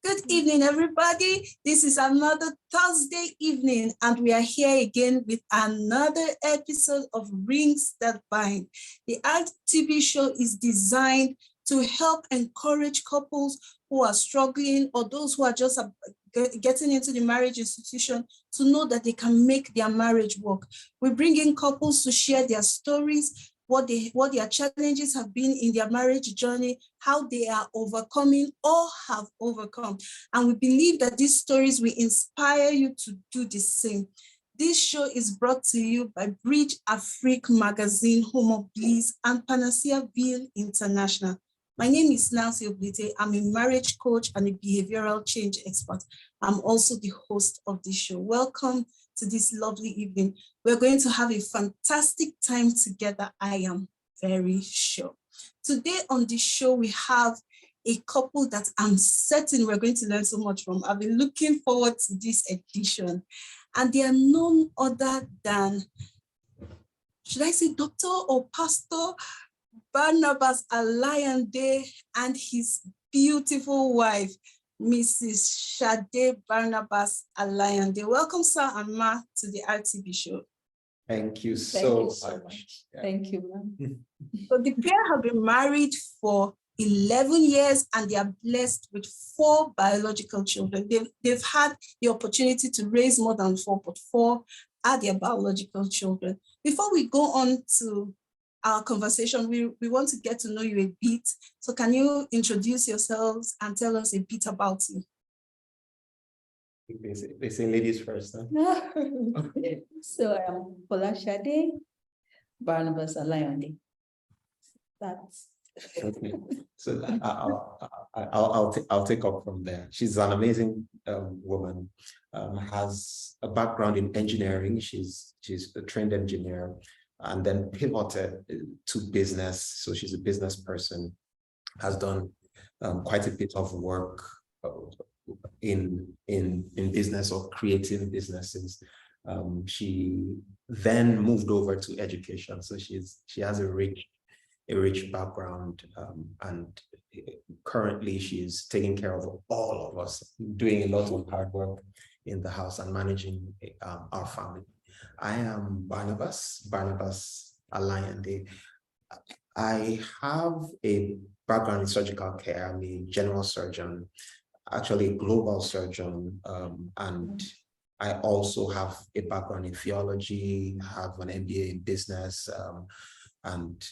Good evening, everybody. This is another Thursday evening, and we are here again with another episode of Rings That Bind. The Art TV show is designed to help encourage couples who are struggling or those who are just getting into the marriage institution to know that they can make their marriage work. We bring in couples to share their stories, what their challenges have been in their marriage journey, how they are overcoming or have overcome. And we believe that these stories will inspire you to do the same. This show is brought to you by Bridge Afrique Magazine, Home of Bliss, and Panacea Ville International. My name is Nancy Oblite. I'm a marriage coach and a behavioral change expert. I'm also the host of this show. Welcome to this lovely evening. We're going to have a fantastic time together, I am very sure. Today on the show, we have a couple that I'm certain we're going to learn so much from. I've been looking forward to this edition. And they are none other than, should I say Dr. or Pastor Barnabas Alayande and his beautiful wife, Mrs. Folashade Barnabas Alayande. Welcome, sir and ma, to the RTV show. Thank you so much. Yeah. Thank you, ma'am. So the pair have been married for 11 years and they are blessed with 4 biological children. They've had the opportunity to raise more than 4, but 4 are their biological children. Before we go on to our conversation, we want to get to know you a bit. So can you introduce yourselves and tell us a bit about you? They say ladies first, huh? So I'm Folashade Barnabas Alayande. That's Okay. So I'll take up from there. She's an amazing woman. Has a background in engineering. She's a trained engineer, and then pivoted to business. So she's a business person. Has done quite a bit of work in business or creating businesses. She then moved over to education. So she has a rich background, and currently she's taking care of all of us, doing a lot of hard work in the house and managing our family. I am Barnabas Alayande. I have a background in surgical care. I'm a general surgeon, actually a global surgeon, and I also have a background in theology, have an MBA in business, and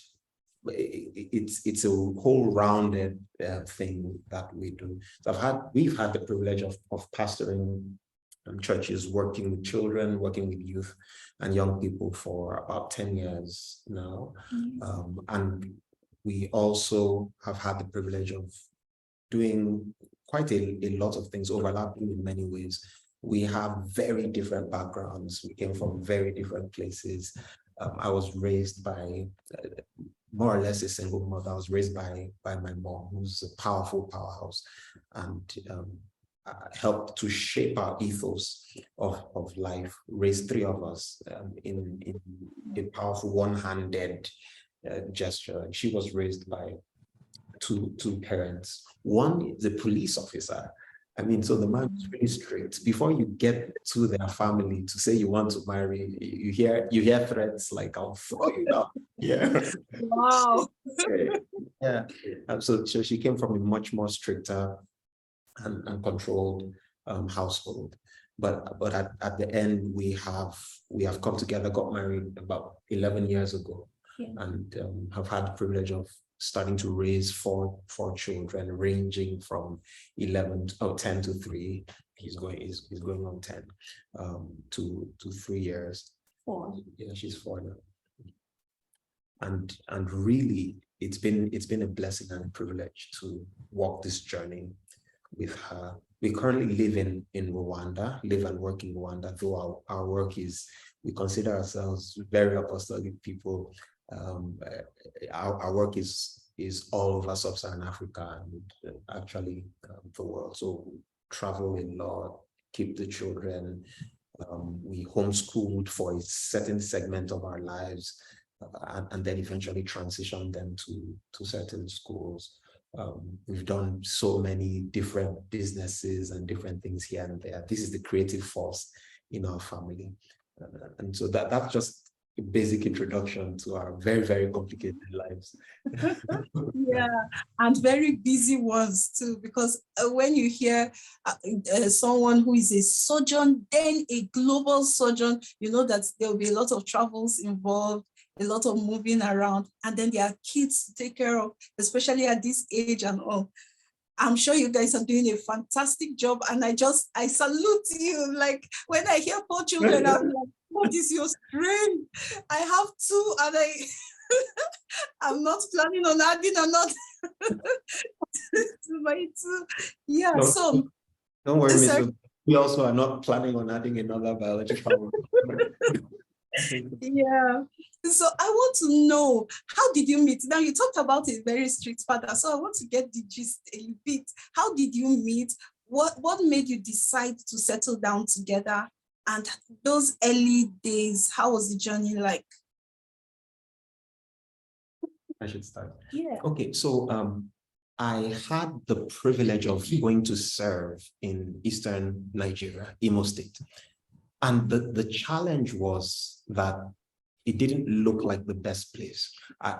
it's a whole rounded thing that we do. So we've had the privilege of pastoring churches, working with children, working with youth and young people for about 10 years now. And we also have had the privilege of doing quite a lot of things, overlapping in many ways. We have very different backgrounds. We came from very different places. I was raised by more or less a single mother. I was raised by my mom, who's a powerful powerhouse, and helped to shape our ethos of life, raised 3 of us in a powerful one-handed gesture. And she was raised by two parents. One is a police officer. I mean, so the man is really strict. Before you get to their family to say you want to marry, you hear threats like, "I'll throw you down." Yeah. Wow. Yeah. So she came from a much more stricter and controlled household. But at the end, we have come together, got married about 11 years ago, and have had the privilege of starting to raise four children, ranging from 10 to 3. He's going on 10 to 3 years. 4. Yeah, she's 4 now. And really, it's been a blessing and a privilege to walk this journey with her. We currently live in Rwanda, live and work in Rwanda, though our work is, we consider ourselves very apostolic people. Our work is all over sub-Saharan Africa and actually the world. So we travel a lot, keep the children. We homeschooled for a certain segment of our lives, and then eventually transition them to certain schools. We've done so many different businesses and different things here and there. This is the creative force in our family. And so that's just a basic introduction to our very, very complicated lives. Yeah, and very busy ones too, because when you hear someone who is a surgeon, then a global surgeon, you know that there will be a lot of travels involved, a lot of moving around, and then there are kids to take care of, especially at this age and all. I'm sure you guys are doing a fantastic job, and I salute you. Like when I hear 4 children, I'm like, what is your strength? I have 2, and I'm not planning on adding another to my 2. Yeah, No, so don't worry, Mrs. We also are not planning on adding another biological. Yeah. So I want to know, how did you meet? Now you talked about a very strict father, so I want to get the gist a bit. How did you meet? What made you decide to settle down together? And those early days, how was the journey like? I should start. Yeah. Okay, so I had the privilege of going to serve in Eastern Nigeria, Imo State. And the challenge was that it didn't look like the best place.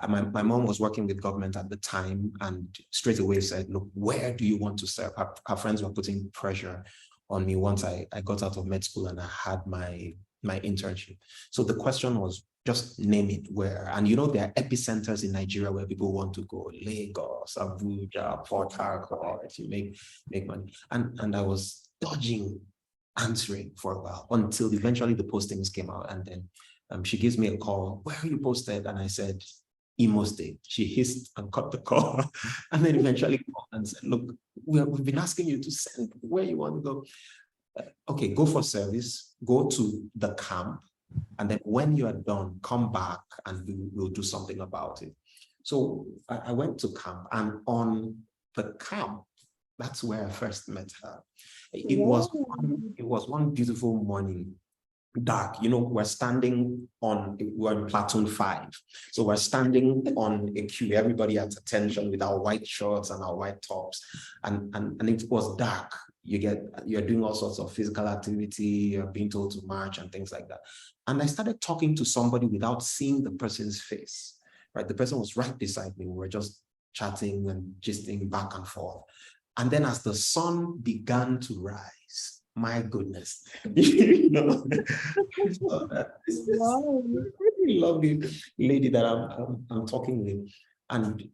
My mom was working with government at the time and straight away said, look, where do you want to serve? Her friends were putting pressure on me once I got out of med school and I had my internship. So the question was, just name it where. And you know, there are epicenters in Nigeria where people want to go, Lagos, Abuja, Port Harcourt, to make money. And I was dodging answering for a while until eventually the postings came out. And then she gives me a call, where are you posted? And I said, Imo State. She hissed and cut the call. And then eventually called and said, look, we've been asking you to send where you want to go. Okay, go for service, go to the camp. And then when you are done, come back and we'll do something about it. So I went to camp, and on the camp, that's where I first met her. It was one beautiful morning, dark. You know, we're in platoon 5. So we're standing on a queue, everybody at attention with our white shorts and our white tops. And it was dark. You're doing all sorts of physical activity, you're being told to march and things like that. And I started talking to somebody without seeing the person's face, right? The person was right beside me. We were just chatting and gisting back and forth. And then as the sun began to rise, my goodness, you know, this really lovely lady that I'm talking with. And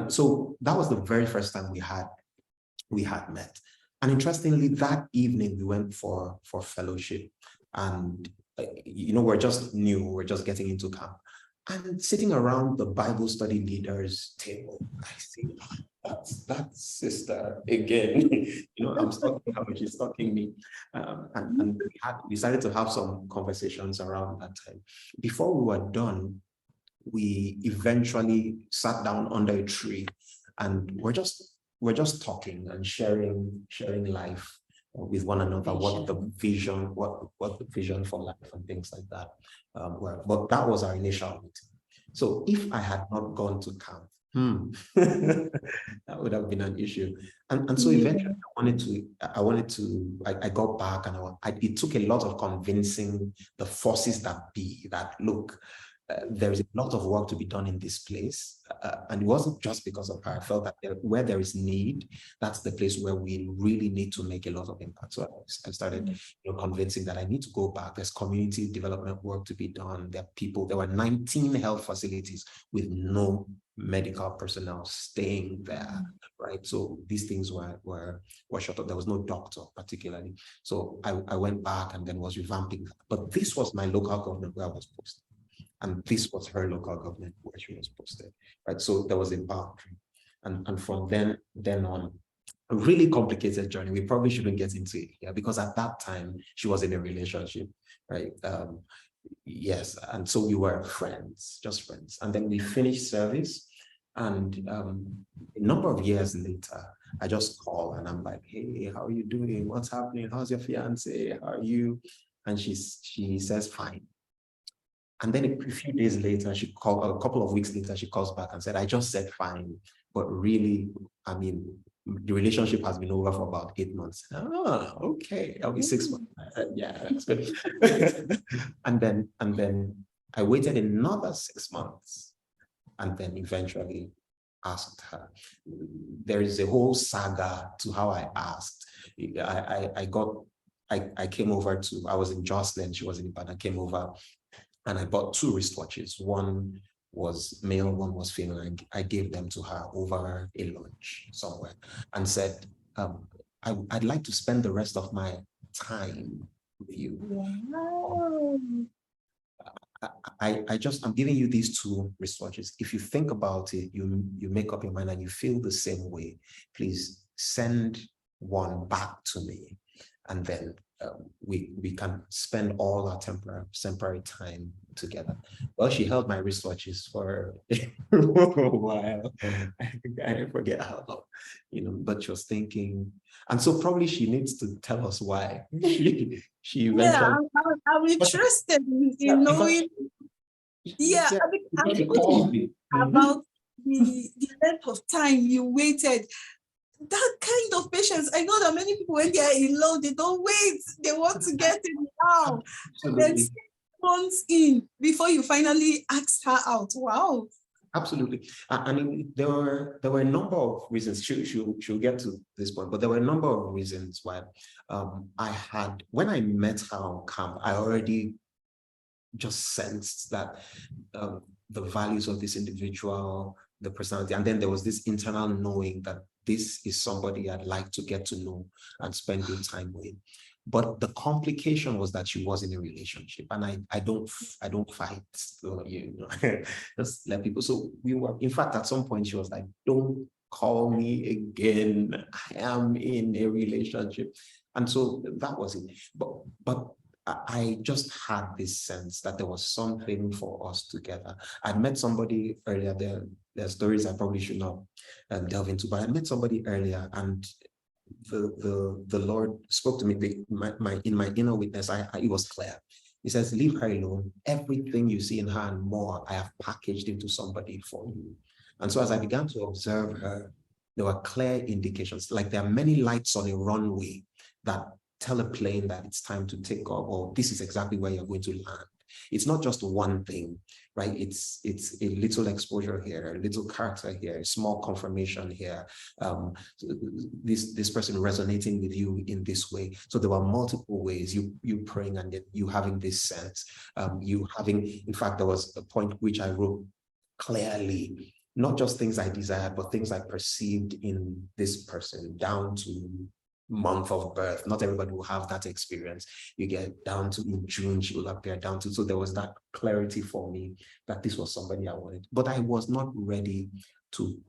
so that was the very first time we had met. And interestingly, that evening we went for fellowship, and you know, we're just new, we're just getting into camp, and sitting around the Bible study leaders table, I see that sister again. You know, I'm stalking her, she's stalking me, and we started to have some conversations around that time. Before we were done, we eventually sat down under a tree, and we're just talking and sharing life with one another, what the vision for life and things like that were. But that was our initial meeting. So if I had not gone to camp, that would have been an issue. And so eventually I got back, and it took a lot of convincing the forces that be that, look, there is a lot of work to be done in this place. And it wasn't just because of her. I felt that where there is need, that's the place where we really need to make a lot of impact. So I started convincing that I need to go back. There's community development work to be done. There were 19 health facilities with no medical personnel staying there, right? So these things were shut up. There was no doctor particularly. So I went back and then was revamping that. But this was my local government where I was posted. And this was her local government where she was posted, right? So there was a boundary. And from then on, a really complicated journey. We probably shouldn't get into it here, because at that time, she was in a relationship, right? Yes, and so we were friends, just friends. And then we finished service, and a number of years later, I just call and I'm like, hey, how are you doing? What's happening? How's your fiance? How are you? And she says, fine. And then a few days later, a couple of weeks later, she calls back and said, I just said fine but really, I mean, the relationship has been over for about 8 months. Ah, okay, I'll be 6 months. Yeah, that's good. and then I waited another 6 months, and then eventually asked her. There is a whole saga to how I asked. I came over to, I was in Jocelyn, she was in Ibadan, I came over and I bought 2 wristwatches. One was male, one was female. And I gave them to her over a lunch somewhere and said, I'd like to spend the rest of my time with you. Wow. I'm giving you these 2 wristwatches. If you think about it, you make up your mind and you feel the same way, please send one back to me. And then we can spend all our temporary time together. Well, she held my wristwatches for a while. I forget how long, but she was thinking, and so probably she needs to tell us why. She eventually. I'm interested in knowing. I'm thinking about the length of time you waited. That kind of patience. I know that many people, when they are in love, they don't wait. They want to get it now. Then 6 months in before you finally asked her out. Wow. Absolutely. I mean, there were a number of reasons. She'll get to this point, but there were a number of reasons why when I met her on camp, I already just sensed that the values of this individual, the personality, and then there was this internal knowing that this is somebody I'd like to get to know and spend good time with. But the complication was that she was in a relationship, and I don't fight, so, just let people. So we were, in fact, at some point she was like, "Don't call me again. I am in a relationship," and so that was it. But I just had this sense that there was something for us together. I met somebody earlier. There are stories I probably should not delve into, but I met somebody earlier, and the Lord spoke to me in my inner witness. It was clear. He says, "Leave her alone. Everything you see in her and more, I have packaged into somebody for you." And so as I began to observe her, there were clear indications. Like there are many lights on a runway that tell a plane that it's time to take off, or this is exactly where you're going to land. It's not just one thing, right? It's a little exposure here, a little character here, a small confirmation here. This person resonating with you in this way. So there were multiple ways, you praying and then you having this sense, in fact, there was a point which I wrote clearly, not just things I desired, but things I perceived in this person down to month of birth. Not everybody will have that experience. You get down to in June, she will appear down to. So there was that clarity for me that this was somebody I wanted, but I was not ready to,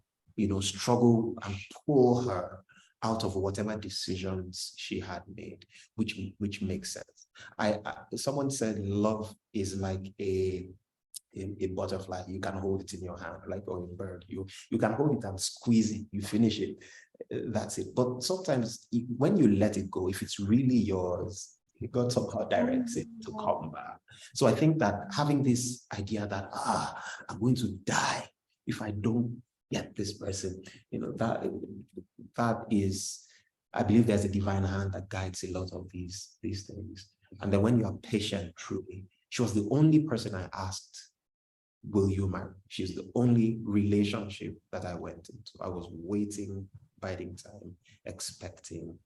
struggle and pull her out of whatever decisions she had made, which makes sense. Someone said love is like a butterfly. You can hold it in your hand, like or a bird. You can hold it and squeeze it. You finish it. That's it. But sometimes when you let it go, if it's really yours, God somehow directs it to come back. So I think that having this idea that I'm going to die if I don't get this person, that is, I believe there's a divine hand that guides a lot of these things. And then when you are patient, truly, she was the only person I asked, "Will you marry?" She's the only relationship that I went into. I was waiting, biding time, expecting,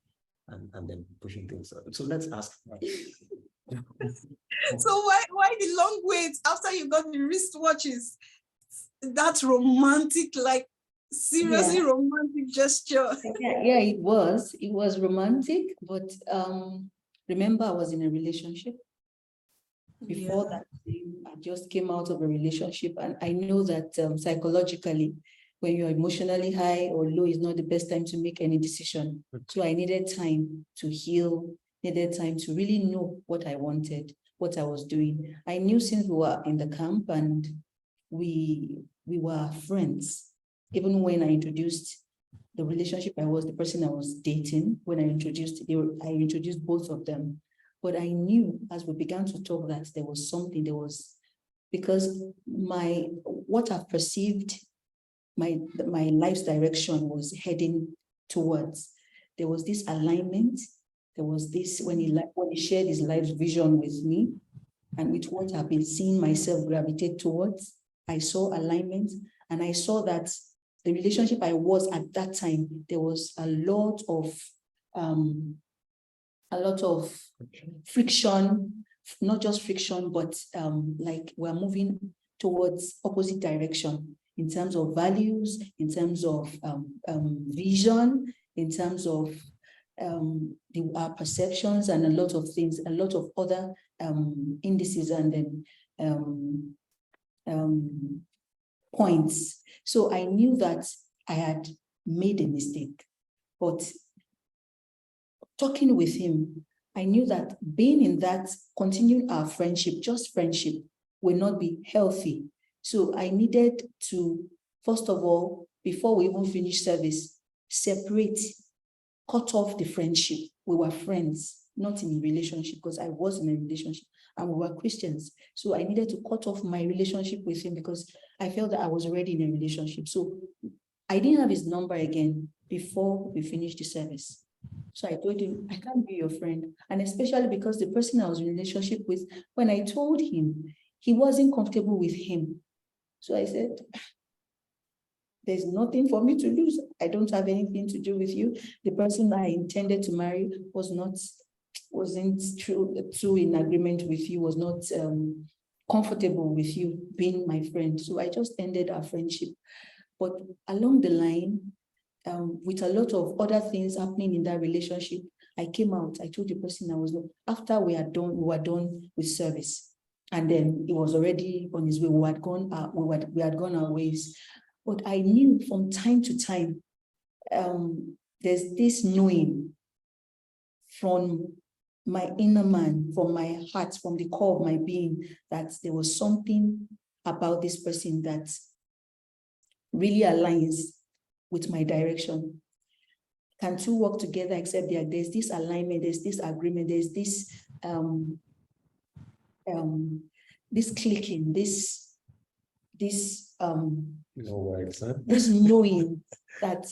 and then pushing things out. So let's ask her. So why the long wait after you got the wristwatches? That romantic, like seriously romantic gesture. Yeah, it was romantic, but remember, I was in a relationship. Before that, I just came out of a relationship, and I know that psychologically, when you're emotionally high or low, is not the best time to make any decision. So I needed time to heal, needed time to really know what I wanted, what I was doing. I knew since we were in the camp and we were friends. Even when I introduced the relationship, the person I was dating, when I introduced both of them. But I knew as we began to talk that there was something, because what I've perceived my life's direction was heading towards. There was this alignment. There was this, when he shared his life's vision with me, and with what I've been seeing myself gravitate towards, I saw alignment, and I saw that the relationship I was at that time, there was a lot of friction, not just friction, but like we're moving towards opposite direction in terms of values, in terms of vision, in terms of our perceptions, and a lot of things, a lot of other indices and then points. So I knew that I had made a mistake, but talking with him, I knew that being in that, continuing our friendship, just friendship, will not be healthy. So I needed to, first of all, before we even finish service, separate, cut off the friendship. We were friends, not in a relationship, because I was in a relationship and we were Christians. So I needed to cut off my relationship with him because I felt that I was already in a relationship. So I didn't have his number again before we finished the service. So I told him, I can't be your friend. And especially because the person I was in a relationship with, when I told him, he wasn't comfortable with him. So I said, there's nothing for me to lose. I don't have anything to do with you. The person I intended to marry wasn't true in agreement with you, was not comfortable with you being my friend. So I just ended our friendship. But along the line, with a lot of other things happening in that relationship, I came out. I told the person I was not. After we were done with service, and then he was already on his way. We had gone our ways. But I knew from time to time, there's this knowing from my inner man, from my heart, from the core of my being, that there was something about this person that really aligns with my direction. Can two work together except there's this alignment, there's this agreement, there's this this clicking, this no words, huh? this knowing that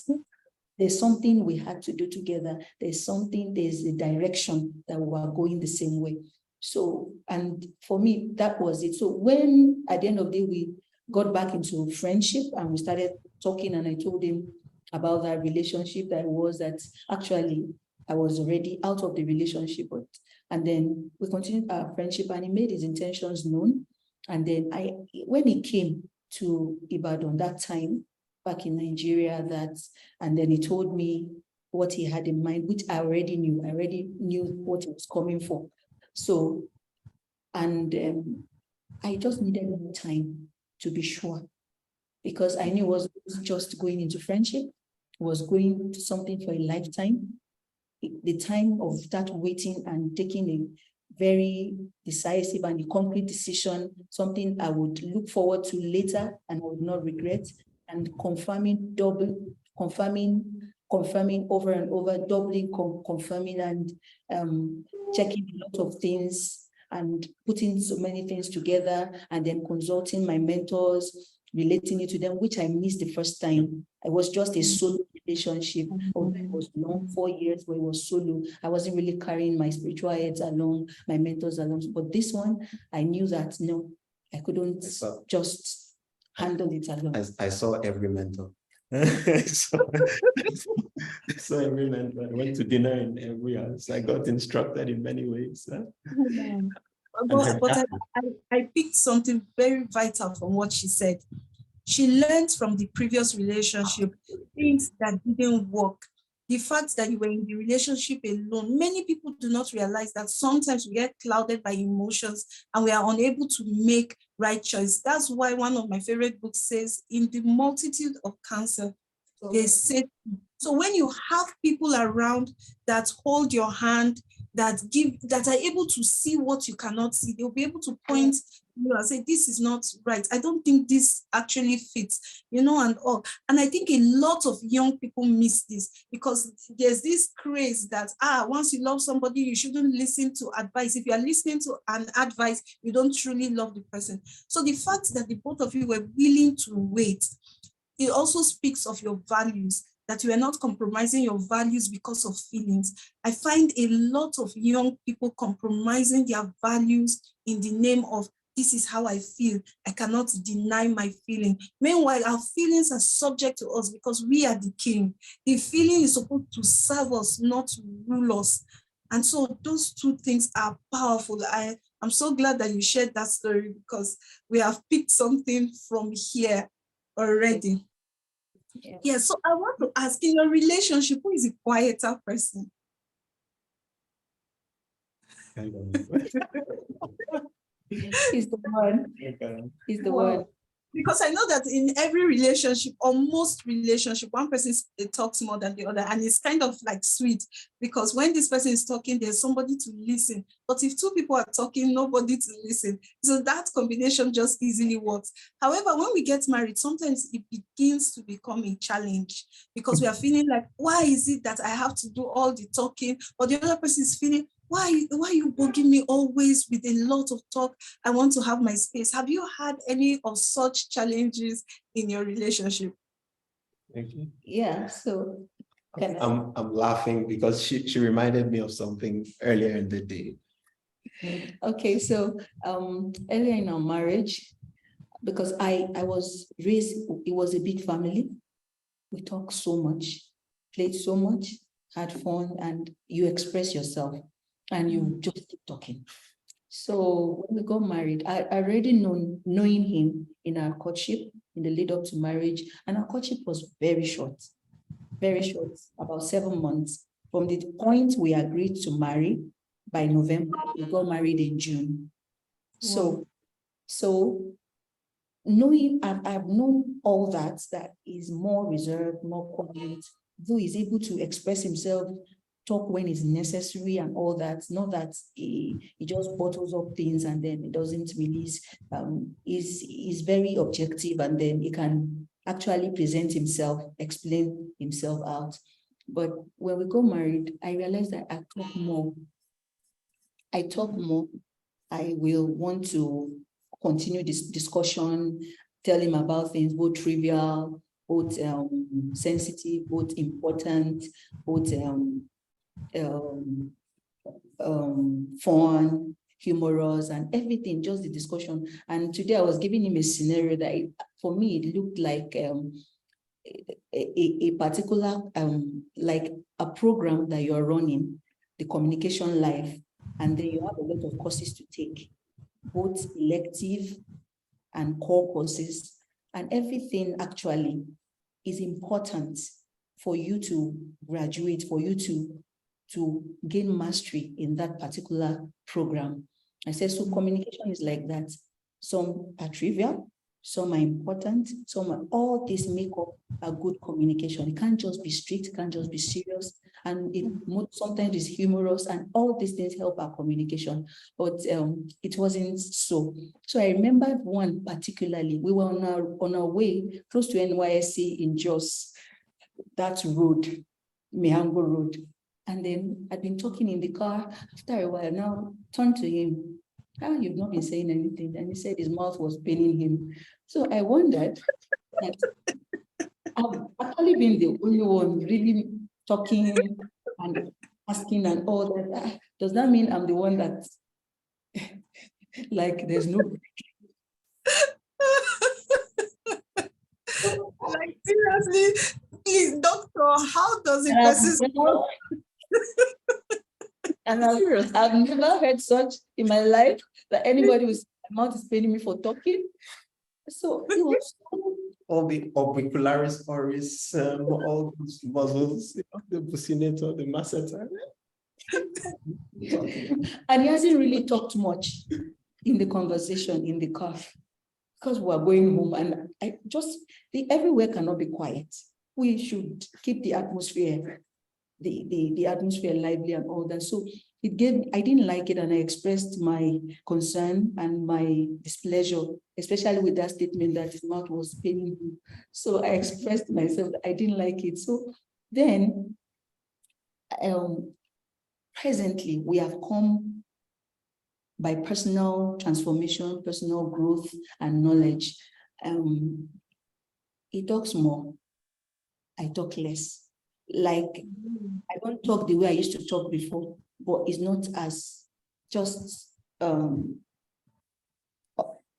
there's something we had to do together. There's a direction that we are going the same way. So, and for me, that was it. So when at the end of the day, we got back into friendship and we started talking, and I told him about that relationship that actually I was already out of the relationship, and then we continued our friendship, and he made his intentions known. And then when he came to Ibadan that time, back in Nigeria, and then he told me what he had in mind, which I already knew. I already knew what he was coming for. So, and I just needed more time to be sure, because I knew it was just going into friendship, was going to something for a lifetime. The time of that waiting and taking a very decisive and a concrete decision, something I would look forward to later and I would not regret, and confirming over and over, doubling, confirming, and checking a lot of things and putting so many things together, and then consulting my mentors, relating it to them, which I missed the first time. It was just a solo relationship. Although it was long, 4 years, where it was solo. I wasn't really carrying my spiritual heads along, my mentors along. But this one, I knew that no, I couldn't just handle it alone. I saw every mentor. I saw every mentor. I went to dinner in every house. I got instructed in many ways. But I picked something very vital from what she said. She learned from the previous relationship things that didn't work. The fact that you were in the relationship alone, many people do not realize that sometimes we get clouded by emotions and we are unable to make right choice. That's why one of my favorite books says, in the multitude of counsel, they say, so when you have people around that hold your hand, that are able to see what you cannot see, they'll be able to point and say, this is not right. I don't think this actually fits, and all. And I think a lot of young people miss this, because there's this craze that, once you love somebody, you shouldn't listen to advice. If you are listening to an advice, you don't truly love the person. So the fact that the both of you were willing to wait, it also speaks of your values, that you are not compromising your values because of feelings. I find a lot of young people compromising their values in the name of, this is how I feel, I cannot deny my feeling. Meanwhile, our feelings are subject to us because we are the king. The feeling is supposed to serve us, not rule us. And so those two things are powerful. I'm so glad that you shared that story, because we have picked something from here already. Yeah, so I want to ask, in your relationship, who is a quieter person? He's the one. He's the one. Because I know that in every relationship, or most relationship, one person talks more than the other, and it's kind of like sweet, because when this person is talking, there's somebody to listen. But if two people are talking, nobody to listen. So that combination just easily works. However, when we get married, sometimes it begins to become a challenge, because we are feeling like, why is it that I have to do all the talking? Or the other person is feeling, why are you bugging me always with a lot of talk? I want to have my space. Have you had any of such challenges in your relationship? Okay. Yeah, so I'm laughing because she reminded me of something earlier in the day. Okay, so earlier in our marriage, because I was raised, it was a big family. We talked so much, played so much, had fun, and you express yourself and you just keep talking. So when we got married, I already knowing him in our courtship, in the lead up to marriage, and our courtship was very short, about 7 months. From the point we agreed to marry, by November, we got married in June. So knowing, I've known all that is more reserved, more quiet, though he's able to express himself, talk when it's necessary and all that. Not that he just bottles up things and then he doesn't release. He's very objective, and then he can actually present himself, explain himself out. But when we got married, I realized that I talk more. I will want to continue this discussion, tell him about things, both trivial, both sensitive, both important, both fun, humorous, and everything, just the discussion. And today I was giving him a scenario that for me, it looked like a particular, like a program that you're running, the communication life, and then you have a lot of courses to take, both elective and core courses, and everything actually is important for you to graduate, for you to gain mastery in that particular program. I said, so communication is like that. Some are trivial, some are important, all this make up a good communication. It can't just be strict, it can't just be serious, and it sometimes is humorous, and all these things help our communication. But it wasn't so. So I remember one particularly. We were on our way close to NYSC in Jos, that road, Mihango Road. And then I'd been talking in the car. After a while, now turned to him. You've not been saying anything. And he said his mouth was paining him. So I wondered that I've actually been the only one really talking and asking and all that. Does that mean I'm the one that, like, there's no... Like, seriously, please, doctor, how does a person... And I've never heard such in my life, that anybody with my mouth is paying me for talking. So it was all the orbicularis oris, all those muscles, the buccinator, the masseter. And he hasn't really talked much in the conversation in the car, because we are going home, and everywhere cannot be quiet. We should keep the atmosphere, the atmosphere lively and all that. So I didn't like it, and I expressed my concern and my displeasure, especially with that statement that his mouth was paining him. So I expressed myself that I didn't like it. So then, presently, we have come by personal transformation, personal growth, and knowledge. he talks more. I talk less. Like, I don't talk the way I used to talk before, but it's not as just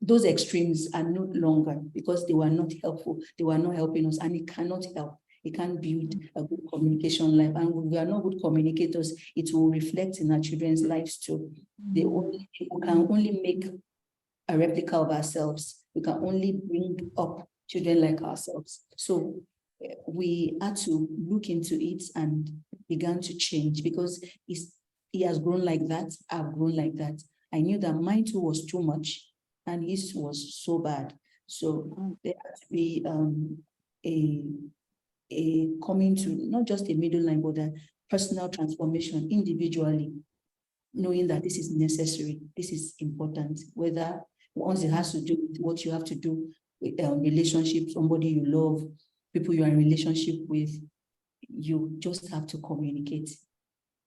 those extremes are no longer, because they were not helpful. They were not helping us, and it cannot help. It can't build a good communication life. And when we are not good communicators, it will reflect in our children's lives too. We can only make a replica of ourselves. We can only bring up children like ourselves. So we had to look into it and began to change, because he has grown like that. I've grown like that. I knew that mine too was too much, and his was so bad. So there had to be a coming to not just a middle line, but a personal transformation individually, knowing that this is necessary, this is important, whether once it has to do with what you have to do with relationships, somebody you love, people you are in relationship with, you just have to communicate.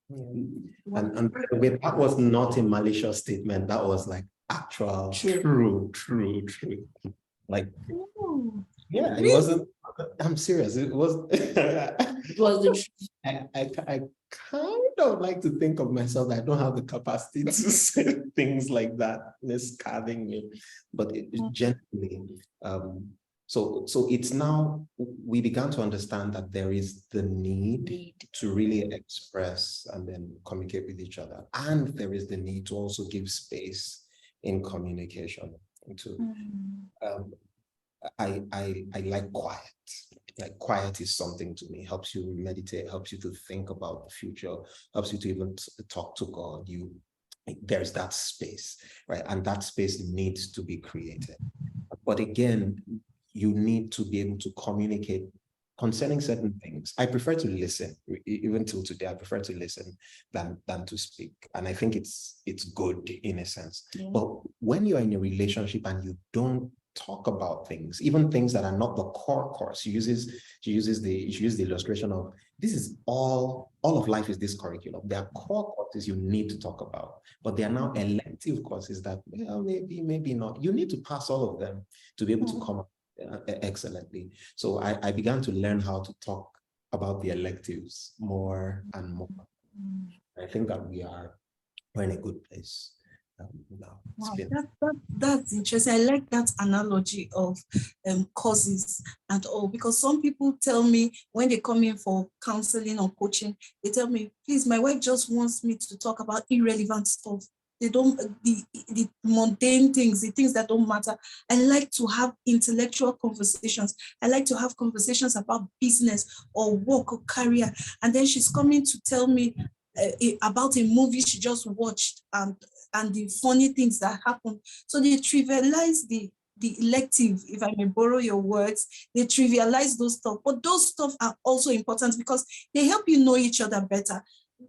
And by the way, that was not a malicious statement. That was like actual, true. Like, yeah, it wasn't. I'm serious. It was. It was the truth. I kind of like to think of myself that I don't have the capacity to say things like that, miscarring me, but genuinely. So it's now, we began to understand that there is the need to really express and then communicate with each other. And there is the need to also give space in communication. I like quiet. Like quiet is something to me, helps you meditate, helps you to think about the future, helps you to even talk to God. There's that space, right? And that space needs to be created. But again, you need to be able to communicate concerning certain things. I prefer to listen. Even till today, I prefer to listen than to speak. And I think it's good in a sense. Yeah. But when you're in a relationship and you don't talk about things, even things that are not the core course, she uses the illustration of, this is all of life is this curriculum. There are core courses you need to talk about, but there are now elective courses that, well, maybe not. You need to pass all of them to be able to come up excellently. So I began to learn how to talk about the electives more and more. I think that we're in a good place. Now. Wow, that's interesting. I like that analogy of causes and all, because some people tell me when they come in for counseling or coaching, they tell me, please, my wife just wants me to talk about irrelevant stuff. They don't, the mundane things, the things that don't matter. I like to have intellectual conversations. I like to have conversations about business or work or career. And then she's coming to tell me about a movie she just watched and the funny things that happen. So they trivialize the elective, if I may borrow your words, they trivialize those stuff. But those stuff are also important because they help you know each other better.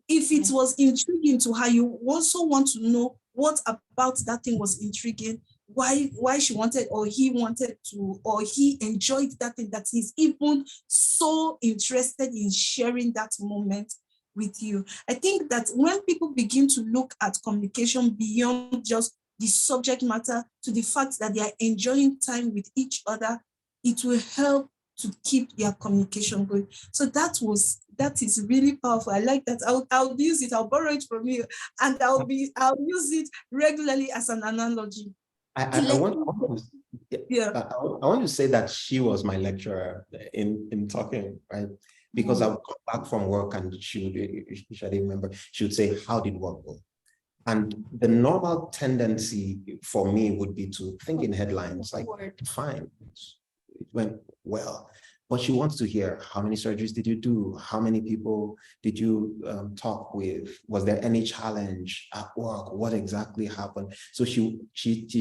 If it was intriguing to her, you also want to know what about that thing was intriguing, why she wanted or he wanted to, or he enjoyed that thing, that he's even so interested in sharing that moment with you. I think that when people begin to look at communication beyond just the subject matter to the fact that they are enjoying time with each other, it will help to keep their communication going. So that is really powerful. I like that. I'll use it. I'll borrow it from you, and I'll use it regularly as an analogy. I want to say that she was my lecturer in talking, right? Because I would come back from work and she would say, how did work go? And the normal tendency for me would be to think in headlines, like, fine, it went well. But she wants to hear, how many surgeries did you do? How many people did you talk with? Was there any challenge at work? What exactly happened? So she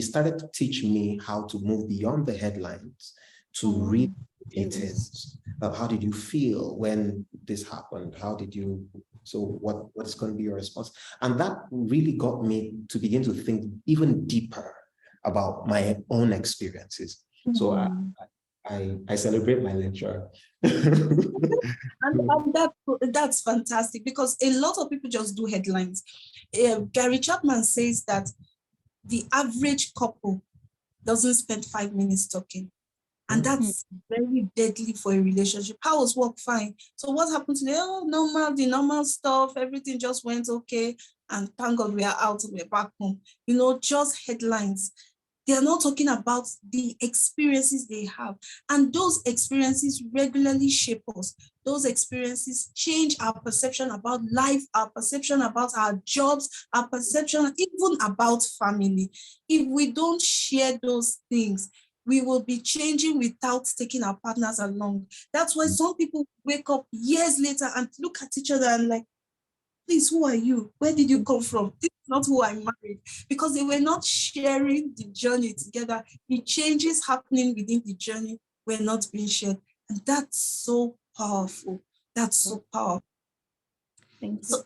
started to teach me how to move beyond the headlines to read it is. How did you feel when this happened? So what's going to be your response? And that really got me to begin to think even deeper about my own experiences. So I celebrate my lecturer. and that's fantastic, because a lot of people just do headlines. Gary Chapman says that the average couple doesn't spend 5 minutes talking. And that's very deadly for a relationship. How was work? Fine. So what happened today? Oh, normal, the normal stuff. Everything just went okay. And thank God we are out and we're back home. Just headlines. They are not talking about the experiences they have. And those experiences regularly shape us. Those experiences change our perception about life, our perception about our jobs, our perception even about family. If we don't share those things, we will be changing without taking our partners along. That's why some people wake up years later and look at each other and like, please, who are you? Where did you come from? This is not who I married. Because they were not sharing the journey together. The changes happening within the journey were not being shared. And that's so powerful. That's so powerful. Thank you. So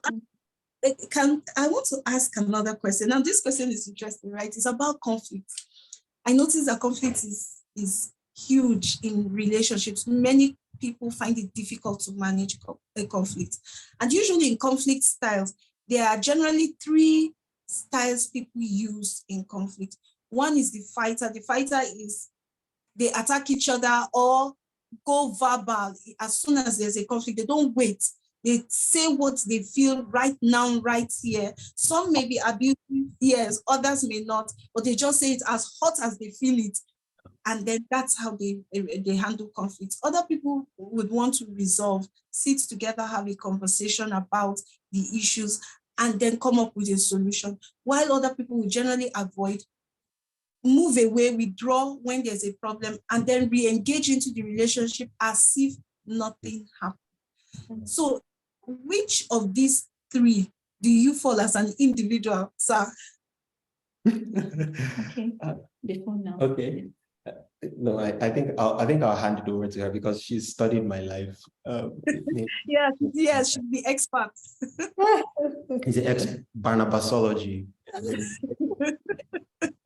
I want to ask another question. Now, this question is interesting, right? It's about conflict. I notice that conflict is huge in relationships. Many people find it difficult to manage a conflict. And usually in conflict styles, there are generally 3 styles people use in conflict. One is the fighter. The fighter is they attack each other or go verbal. As soon as there's a conflict, they don't wait. They say what they feel right now, right here. Some may be abusive, yes, others may not, but they just say it as hot as they feel it. And then that's how they handle conflicts. Other people would want to resolve, sit together, have a conversation about the issues, and then come up with a solution. While other people will generally avoid, move away, withdraw when there's a problem, and then re-engage into the relationship as if nothing happened. So which of these 3 do you fall as an individual, sir? Okay, before now. Okay. No, I think I'll hand it over to her because she's studied my life. Yes, she's the expert. He's the expert Barnabasology.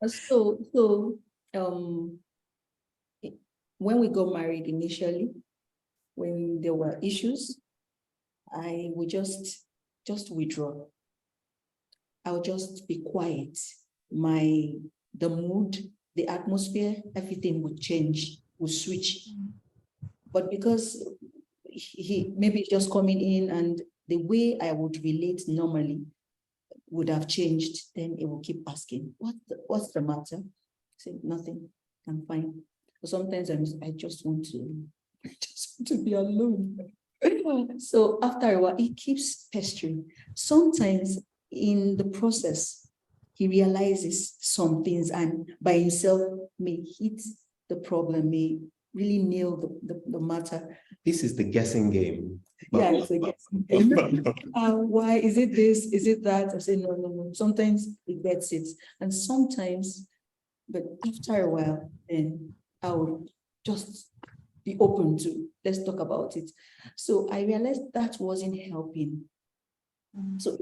So, when we got married initially, when there were issues, I would just withdraw. I would just be quiet. The mood, the atmosphere, everything would change, would switch. But because he maybe just coming in and the way I would relate normally would have changed, then it will keep asking, what's the matter? I say, nothing, I'm fine. But sometimes I just want to be alone. So after a while, it keeps pestering. Sometimes in the process, he realizes some things and by himself may hit the problem, may really nail the matter. This is the guessing game. Yeah, it's a guessing game. Why is it this? Is it that? I say, no. Sometimes he gets it. And sometimes, but after a while, then I would just be open to, let's talk about it. So I realized that wasn't helping. So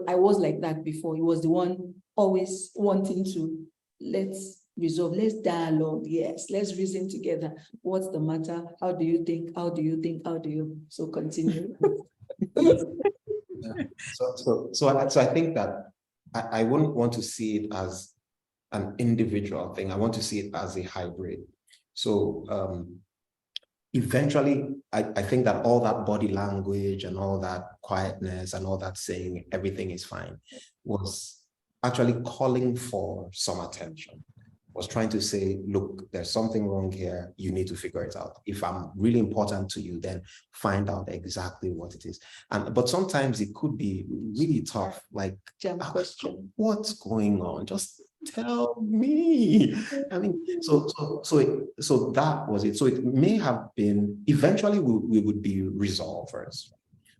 I was like that before. He was the one always wanting to, let's resolve, let's dialogue, yes, let's reason together. What's the matter? How do you think? How do you think? How do you? So continue. So I think that I wouldn't want to see it as an individual thing. I want to see it as a hybrid. So eventually, I think that all that body language and all that quietness and all that saying everything is fine was actually calling for some attention, was trying to say, look, there's something wrong here. You need to figure it out. If I'm really important to you, then find out exactly what it is. But sometimes it could be really tough, like, question, what's going on? Just tell me. I mean, so that was it. So it may have been, eventually we would be resolvers,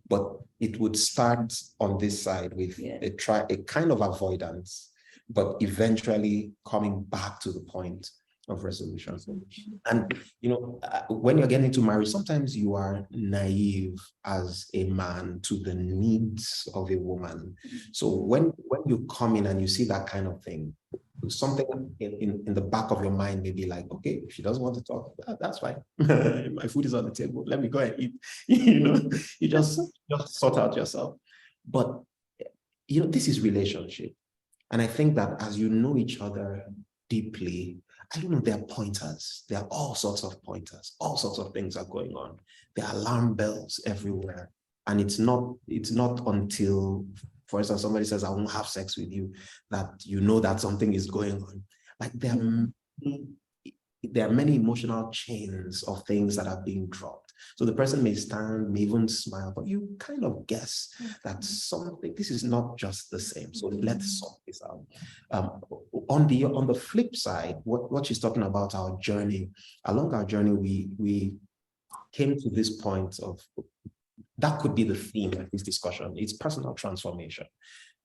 but it would start on this side with a kind of avoidance, but eventually coming back to the point of resolution. And, when you're getting into marriage, sometimes you are naive as a man to the needs of a woman. So when you come in and you see that kind of thing, something in the back of your mind may be like, okay, if she doesn't want to talk, that's fine. My food is on the table. Let me go and eat. You just sort out yourself. But, this is relationship. And I think that as you know each other deeply I don't know, there are pointers. There are all sorts of pointers. All sorts of things are going on. There are alarm bells everywhere. And it's not until, for instance, somebody says, I won't have sex with you, that you know that something is going on. Like there are many emotional chains of things that are being dropped. So the person may stand, may even smile, but you kind of guess that something, this is not just the same. So let's sort this out. On the flip side, what she's talking about, our journey, along our journey, we came to this point of, that could be the theme of this discussion. It's personal transformation.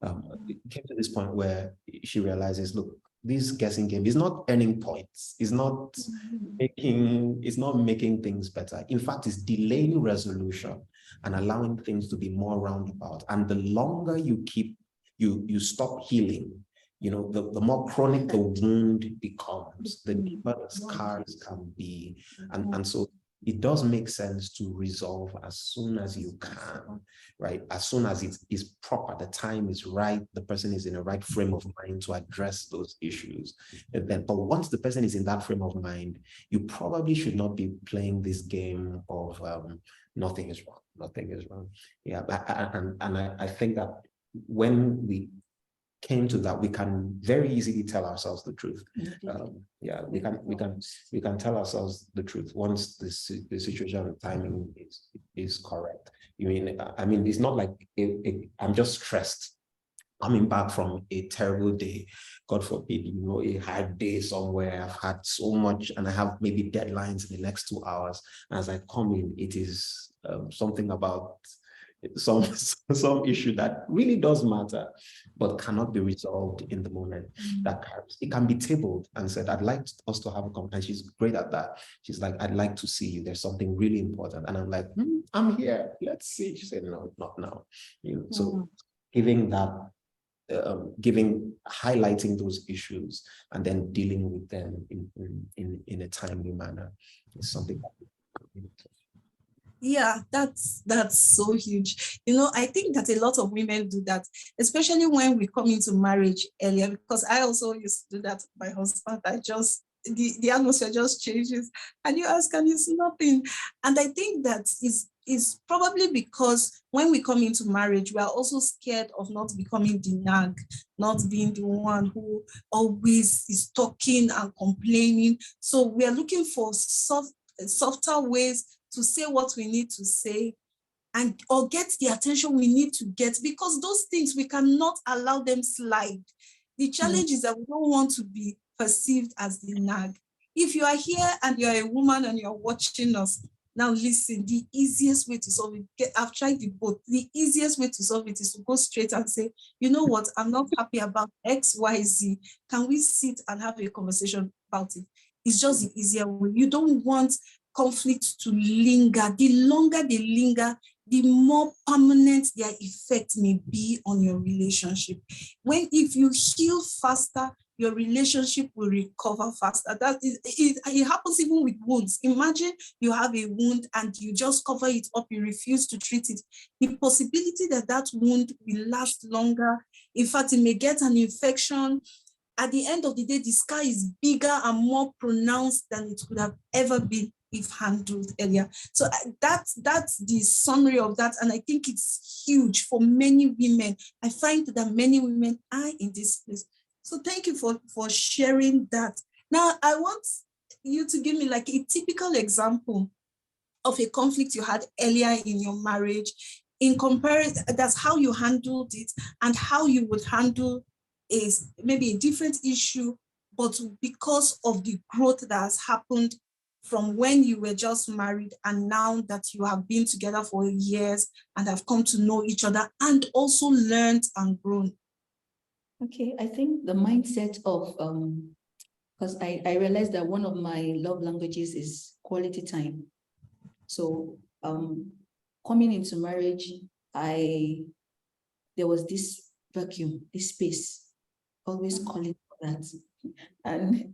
It came to this point where she realizes, look, this guessing game is not earning points. It's not making things better. In fact, it's delaying resolution and allowing things to be more roundabout. And the longer you keep, you stop healing, the more chronic the wound becomes, the deeper the scars can be. And so it does make sense to resolve as soon as you can, right? As soon as it is proper, the time is right, the person is in the right frame of mind to address those issues. But once the person is in that frame of mind, you probably should not be playing this game of nothing is wrong, nothing is wrong. Yeah, and I think that when we came to that, we can very easily tell ourselves the truth. We can tell ourselves the truth once the situation and timing is correct. I mean, it's not like I'm just stressed coming back from a terrible day, God forbid, a hard day somewhere. I've had so much, and I have maybe deadlines in the next 2 hours. And as I come in, it is something about some issue that really does matter, but cannot be resolved in the moment. That it can be tabled and said, I'd like us to have a conversation. And she's great at that. She's like, I'd like to see you. There's something really important. And I'm like, I'm here. Let's see. She said, no, not now. So giving that, highlighting those issues and then dealing with them in a timely manner is something that Yeah, that's so huge. I think that a lot of women do that, especially when we come into marriage earlier, because I also used to do that with my husband. The atmosphere just changes and you ask, and it's nothing. And I think that is probably because when we come into marriage, we are also scared of not becoming the nag, not being the one who always is talking and complaining. So we are looking for softer ways to say what we need to say or get the attention we need to get, because those things, we cannot allow them slide. The challenge is that we don't want to be perceived as the nag. If you are here and you're a woman and you're watching us, now listen, the easiest way to solve it, I've tried it both. The easiest way to solve it is to go straight and say, you know what, I'm not happy about X, Y, Z. Can we sit and have a conversation about it? It's just the easier way. You don't want conflict to linger. The longer they linger, the more permanent their effect may be on your relationship. If you heal faster, your relationship will recover faster. It happens even with wounds. Imagine you have a wound and you just cover it up, you refuse to treat it. The possibility that wound will last longer, in fact, it may get an infection. At the end of the day, the scar is bigger and more pronounced than it could have ever been if handled earlier. So that's the summary of that. And I think it's huge for many women. I find that many women are in this place. So thank you for sharing that. Now, I want you to give me like a typical example of a conflict you had earlier in your marriage, in comparison, that's how you handled it and how you would handle maybe a different issue, but because of the growth that has happened from when you were just married and now that you have been together for years and have come to know each other and also learned and grown. Okay, I think the mindset of, because I realized that one of my love languages is quality time. So coming into marriage, there was this vacuum, this space, always calling for that. And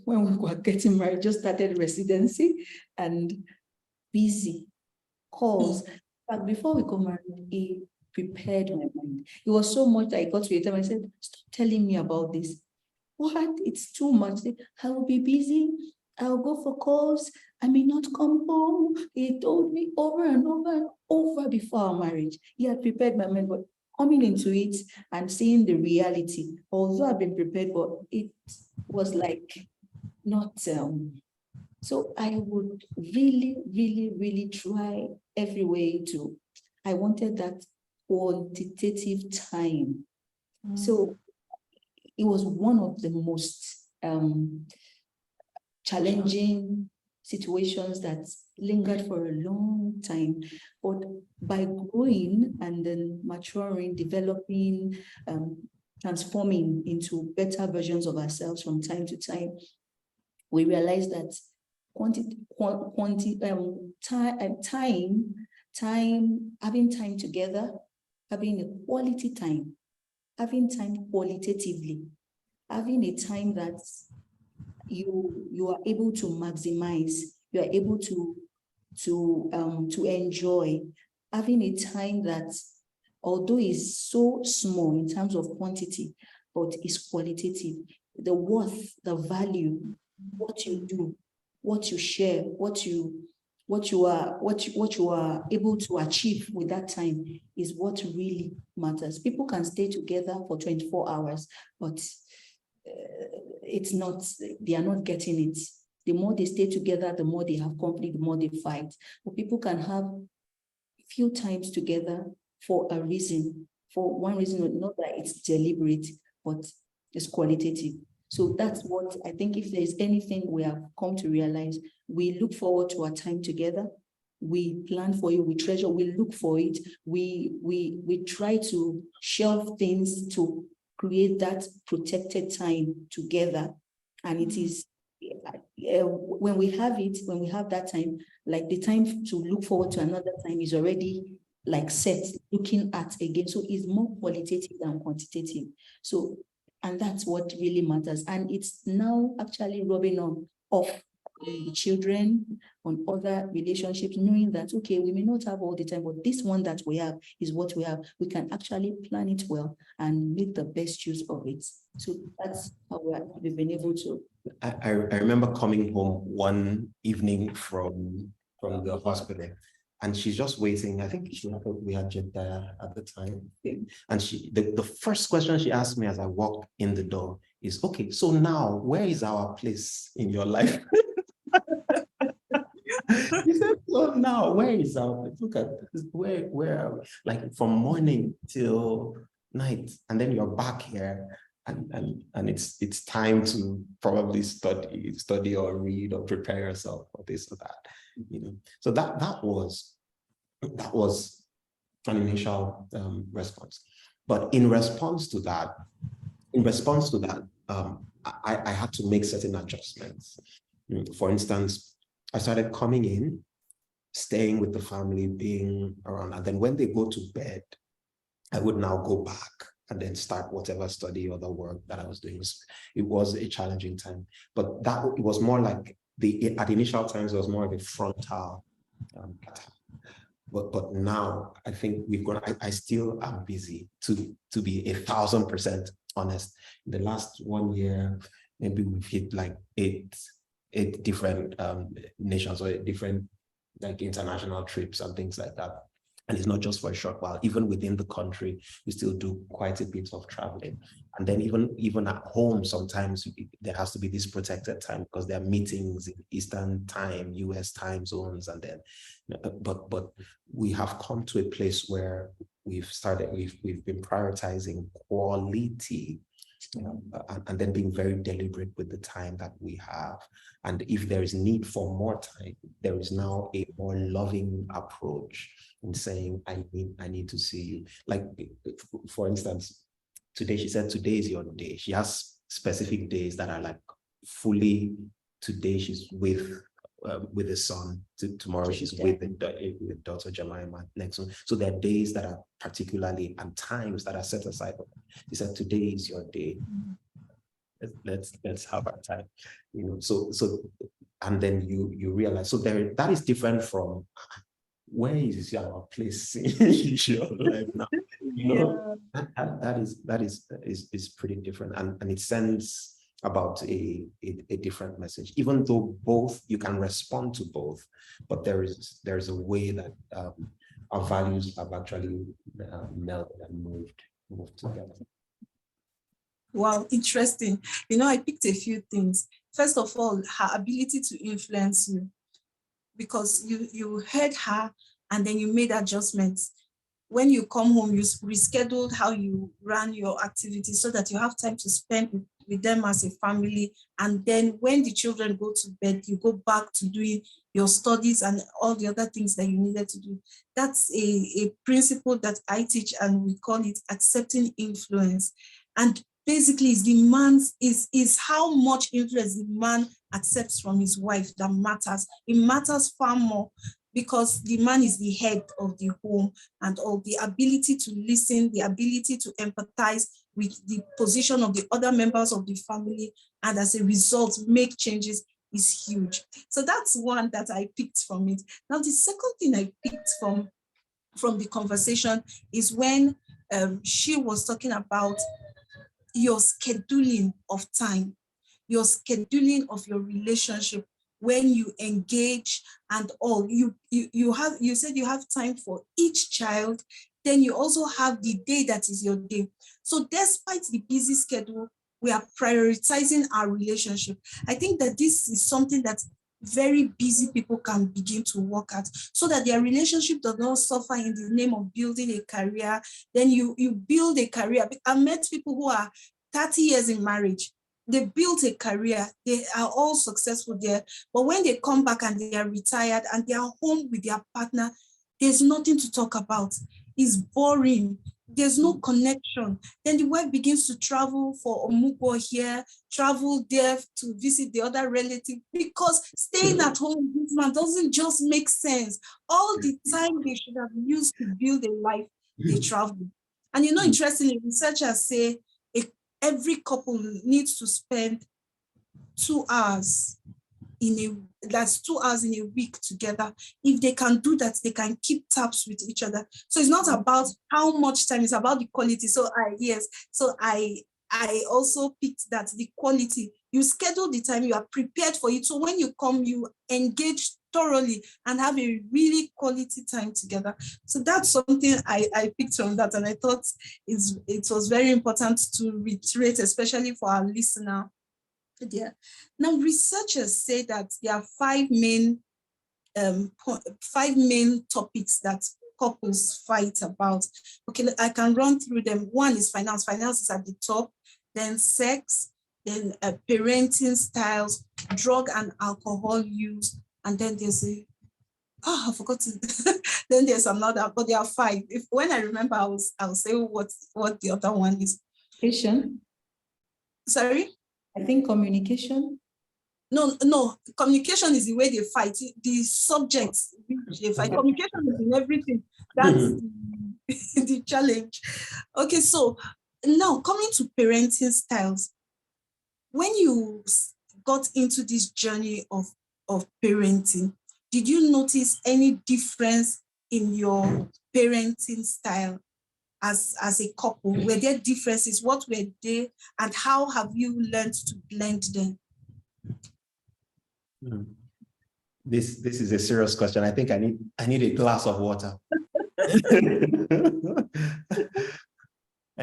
when we were getting married, just started residency and busy calls. But before we got married, it prepared my mind. It was so much that I got to a time I said, stop telling me about this. what? It's too much. I will be busy. I'll go for calls. I may not come home. He told me over and over and over before our marriage. He had prepared my mind, but coming into it and seeing the reality, although I've been prepared, but it was like not. So I would really, really, really try every way to. I wanted that quantitative time. So it was one of the most challenging situations that lingered for a long time. But by growing and then maturing, developing, transforming into better versions of ourselves from time to time, we realized that having time together, having a quality time, having time qualitatively, having a time that you are able to maximize, you are able to enjoy, having a time that, although is so small in terms of quantity, but is qualitative, the worth, the value, what you do, what you share, what you are able to achieve with that time is what really matters. People can stay together for 24 hours, but it's not, they are not getting it. The more they stay together, the more they have conflict, the more they fight. But people can have few times together for a reason, for one reason, not that it's deliberate, but it's qualitative. So that's what I think, if there's anything we have come to realize, we look forward to our time together. We plan for it, we treasure, we look for it. We try to shelve things to create that protected time together. And it is, when we have that time, like the time to look forward to another time is already like set, looking at again. So it's more qualitative than quantitative. So, and that's what really matters. And it's now actually rubbing off the children, on other relationships, knowing that, okay, we may not have all the time, but this one that we have is what we have. We can actually plan it well and make the best use of it. So that's how we've been able to. I remember coming home one evening from the hospital, and she's just waiting. I think we had Jeddah at the time. And the first question she asked me as I walked in the door is, okay, so now where is our place in your life? He said, so now where is our place? Look at this. Where are we? Like from morning till night, and then you're back here. And it's time to probably study or read or prepare yourself for this or that, you know. So that was an initial response. But in response to that, I had to make certain adjustments. For instance, I started coming in, staying with the family, being around, and then when they go to bed, I would now go back and then start whatever study or the work that I was doing. It was a challenging time, but it was more like at initial times, it was more of a frontal attack. But now I think we've gone, I still am busy, to be 1,000% honest. In the last 1 year, maybe we've hit like eight different nations or different like international trips and things like that. And it's not just for a short while. Even within the country, we still do quite a bit of traveling. And then even at home, sometimes there has to be this protected time because there are meetings in Eastern time, US time zones, and then, but we have come to a place where we've been prioritizing quality. And then being very deliberate with the time that we have. And if there is need for more time, there is now a more loving approach in saying, I need to see you. Like, for instance, today, she said, today is your day. She has specific days that are like fully, today she's with the son, tomorrow she's with the daughter Jemima, next one. So there are days that are particularly, and times that are set aside. He said, today is your day. Let's have our time, you know. So and then you realize, so that is different from where is our place in your life now, you know. That is pretty different, and it sends about a different message, even though both, you can respond to both, but there's a way that our values have actually melded and moved together. Wow, interesting. You know, I picked a few things. First of all, her ability to influence you, because you heard her and then you made adjustments. When you come home, you rescheduled how you ran your activities so that you have time to spend with them as a family. And then when the children go to bed, you go back to doing your studies and all the other things that you needed to do. That's a principle that I teach, and we call it accepting influence. And basically, is how much influence the man accepts from his wife that matters. It matters far more, because the man is the head of the home, and all the ability to listen, the ability to empathize with the position of the other members of the family, and as a result, make changes is huge. So that's one that I picked from it. Now, the second thing I picked from the conversation is when she was talking about your scheduling of time, your scheduling of your relationship. When you engage and all, you said you have time for each child, then you also have the day that is your day. So despite the busy schedule, we are prioritizing our relationship. I think that this is something that very busy people can begin to work at, so that their relationship does not suffer in the name of building a career. Then you build a career. I met people who are 30 years in marriage. They built a career. They are all successful there. But when they come back and they are retired and they are home with their partner, there's nothing to talk about. It's boring. There's no connection. Then the wife begins to travel for Omugo here, travel there to visit the other relative, because staying at home with this man doesn't just make sense. All the time they should have used to build a life, they travel. And you know, interestingly, researchers say every couple needs to spend 2 hours that's 2 hours in a week together. If they can do that, they can keep tabs with each other. So it's not about how much time, it's about the quality. So I also picked that, the quality. You schedule the time, you are prepared for it. So when you come, you engage thoroughly and have a really quality time together. So that's something I picked from that, and I thought it was very important to reiterate, especially for our listener. Yeah. Now, researchers say that there are five main topics that couples fight about. Okay, I can run through them. One is finance. Finance is at the top. Then sex. Then parenting styles, drug and alcohol use, and then there's I forgot it. Then there's another, but there are five. When I remember, I'll say what the other one is. Communication. Sorry? I think communication. No, communication is the way they fight. The subjects they fight. Communication is in everything. That's the challenge. Okay, so now coming to parenting styles. When you got into this journey of parenting, did you notice any difference in your parenting style as a couple? Were there differences? What were they, and how have you learned to blend them? This is a serious question. I think I need a glass of water.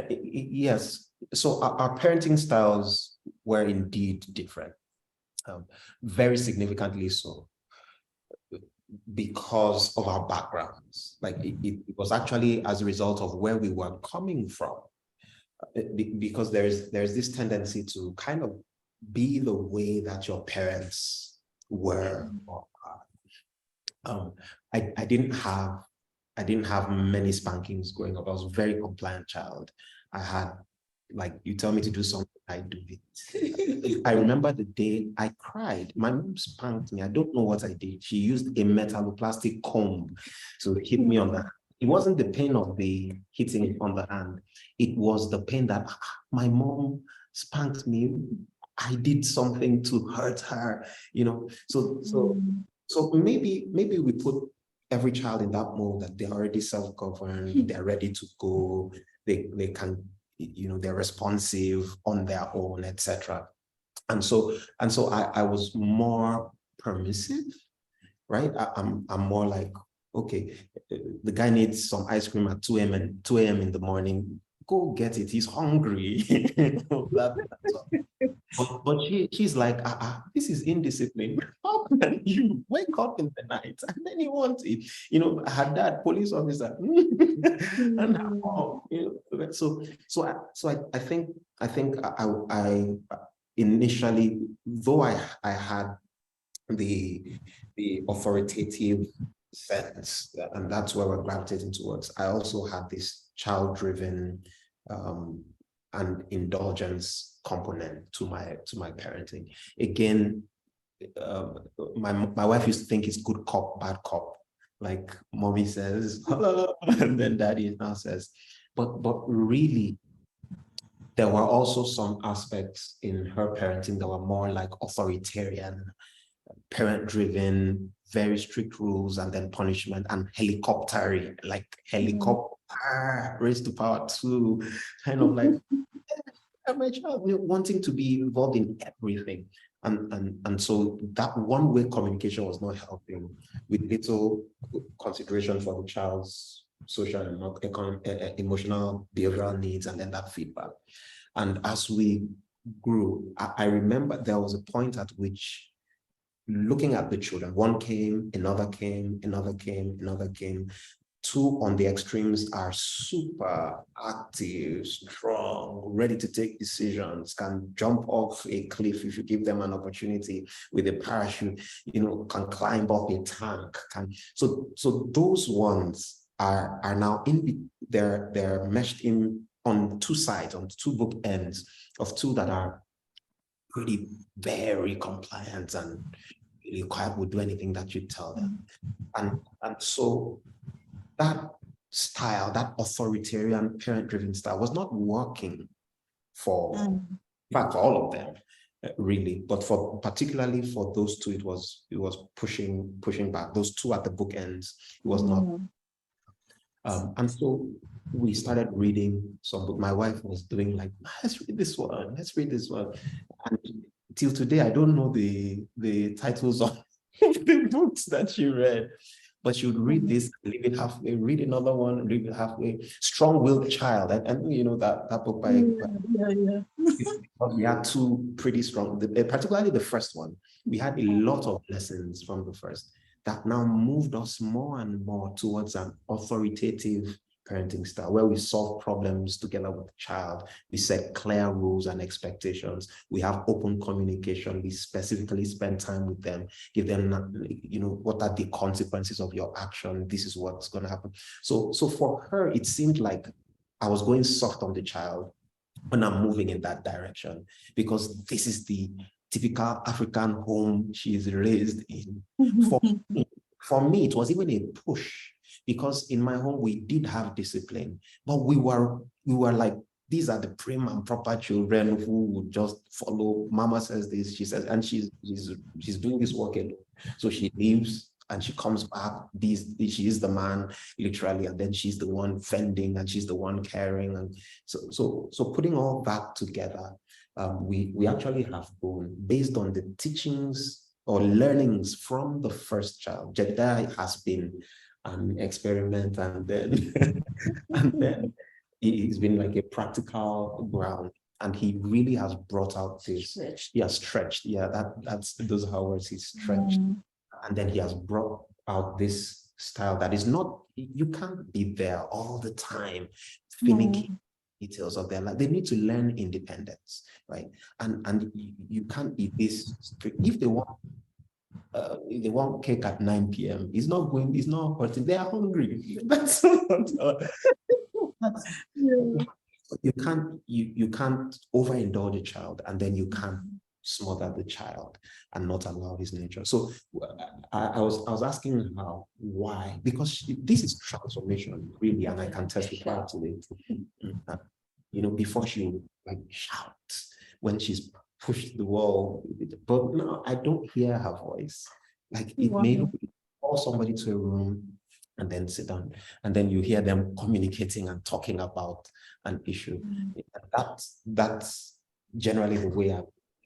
Yes. So our parenting styles were indeed different, very significantly so, because of our backgrounds. Like it was actually as a result of where we were coming from, because there's this tendency to kind of be the way that your parents were. I didn't have many spankings growing up. I was a very compliant child. I had, like, you tell me to do something, I do it. I remember the day I cried. My mom spanked me. I don't know what I did. She used a metalloplastic comb to hit me on the hand. It wasn't the pain of the hitting on the hand. It was the pain that my mom spanked me. I did something to hurt her, you know. So maybe we put every child in that mode that they're already self-governed, they're ready to go, they can, you know, they're responsive on their own, etc. And so I was more permissive, right? I'm more like, okay, the guy needs some ice cream at 2 a.m. and 2 a.m. in the morning. Go get it. He's hungry. But she's like, this is indiscipline. How can you wake up in the night and then you want it? Her dad, police officer. And I think I initially, though I had the authoritative sense, and that's where we're gravitating towards. I also had this child-driven and indulgence component to my parenting. Again, my wife used to think it's good cop, bad cop. Like mommy says, and then daddy now says, but really, there were also some aspects in her parenting that were more like authoritarian, parent-driven, very strict rules, and then punishment, and helicopter, like helicopter raised to power 2, kind of like my child wanting to be involved in everything. And so that one-way communication was not helping, with little consideration for the child's social and emotional, behavioral needs, and then that feedback. And as we grew, I remember there was a point at which, looking at the children, one came, another came, another came, another came. 2 on the extremes are super active, strong, ready to take decisions, can jump off a cliff if you give them an opportunity with a parachute, can climb up a tank. So those ones are now they're meshed in on 2 sides, on 2 bookends of 2 that are pretty very compliant and really quiet, would do anything that you tell them. And so that style, that authoritarian parent-driven style, was not working for, in fact, for all of them, really. But particularly for those 2, it was pushing back. Those 2 at the bookends, it was not. And so we started reading some book. My wife was doing like, let's read this one, let's read this one. And till today, I don't know the titles of the books that she read. But she would read this, leave it halfway, read another one, leave it halfway. Strong-willed child, and that book by we had 2 pretty strong, particularly the first one. We had a lot of lessons from the first that now moved us more and more towards an authoritative parenting style, where we solve problems together with the child. We set clear rules and expectations. We have open communication. We specifically spend time with them, give them, what are the consequences of your action? This is what's going to happen. So for her, it seemed like I was going soft on the child when I'm moving in that direction, because this is the typical African home she is raised in. For me, it was even a push, because in my home, we did have discipline, but we were like, these are the prim and proper children who would just follow. Mama says this, she says, and she's doing this work alone. So she leaves and she comes back. She is the man, literally, and then she's the one fending and she's the one caring. And so putting all that together, we actually have grown based on the teachings or learnings from the first child. Jedediah has been an experiment, and then it's been like a practical ground, and he really has brought out this. He has stretched. Yeah, those are her words. He's stretched, and then he has brought out this style that is not. You can't be there all the time, finicky details of their life. They need to learn independence, right? And you can't be this strict. If they want cake at 9 p.m. It's not hurting. They are hungry. That's you can't overindulge a child, and then you can't smother the child and not allow his nature. So I was asking her why, because this is transformation, really, and I can testify to it. Before she would like shout when she's pushed the wall, but now I don't hear her voice. Like it may call somebody to a room and then sit down, and then you hear them communicating and talking about an issue. That's generally the way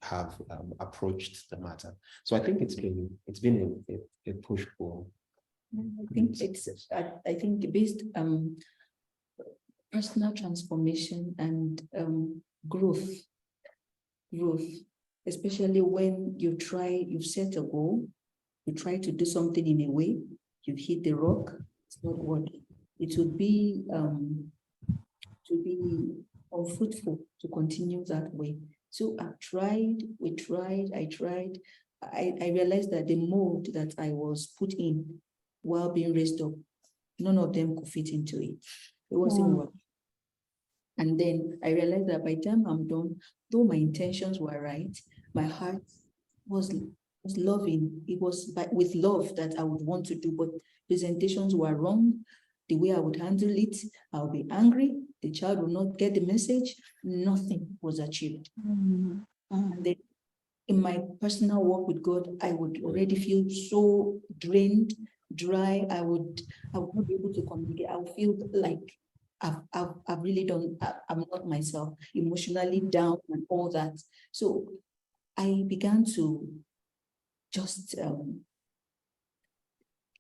have approached the matter. So I think it's been a push-pull. I think I think based personal transformation and growth, especially when you've set a goal, you try to do something in a way, you hit the rock, it's not working. It would be unfruitful to continue that way. So I tried. I realized that the mold that I was put in while being raised up, none of them could fit into it. It wasn't working. And then I realized that by the time I'm done, though my intentions were right, my heart was loving. It was with love that I would want to do, but presentations were wrong. The way I would handle it, I'll be angry. The child will not get the message. Nothing was achieved. And then in my personal work with God, I would already feel so drained, dry. I would not be able to communicate. I would feel like I've really done, I'm not myself, emotionally down and all that. So I began to just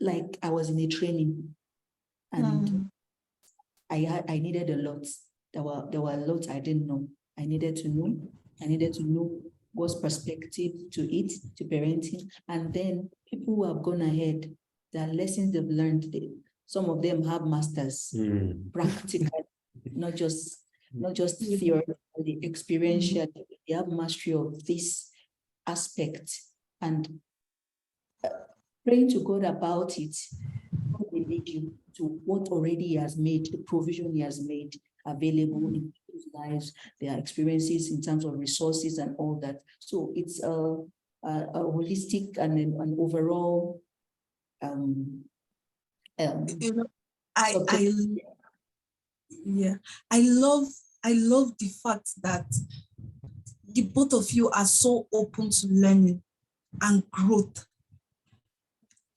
like I was in a training, and I needed a lot. There were a lot I didn't know. I needed to know what's perspective to it, to parenting. And then people who have gone ahead, the lessons they've learned, some of them have masters, practical, not just theory, the experiential. They have mastery of this aspect, and praying to God about it. God will lead you to what already He has made, the provision He has made available in people's lives, their experiences in terms of resources and all that. So it's a holistic and an overall you know, I love the fact that the both of you are so open to learning and growth.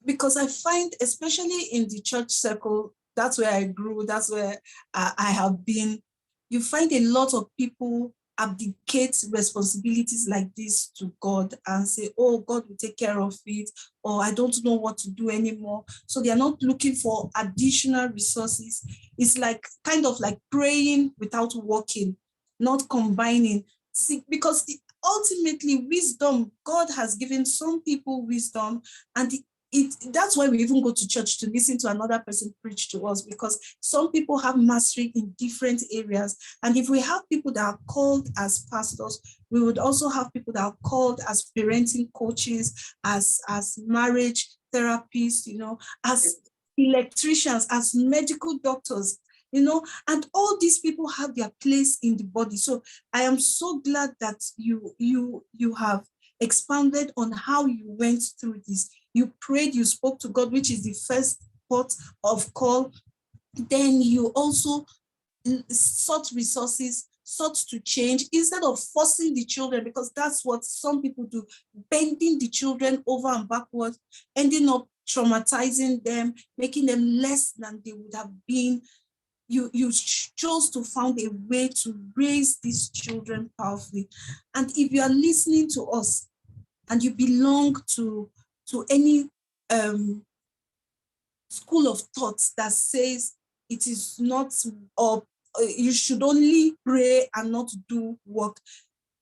Because I find, especially in the church circle, that's where I grew, that's where I have been, you find a lot of people abdicate responsibilities like this to God and say, oh, God will take care of it, or I don't know what to do anymore. So they are not looking for additional resources. It's like kind of like praying without working, not combining. See, because ultimately wisdom, God has given some people wisdom, and that's why we even go to church, to listen to another person preach to us, because some people have mastery in different areas. And if we have people that are called as pastors, we would also have people that are called as parenting coaches, as marriage therapists, as electricians, as medical doctors, and all these people have their place in the body. So I am so glad that you have expounded on how you went through this. You prayed, you spoke to God, which is the first port of call. Then you also sought resources, sought to change, instead of forcing the children, because that's what some people do, bending the children over and backwards, ending up traumatizing them, making them less than they would have been. You chose to find a way to raise these children powerfully. And if you are listening to us and you belong to any school of thoughts that says it is not, or you should only pray and not do work,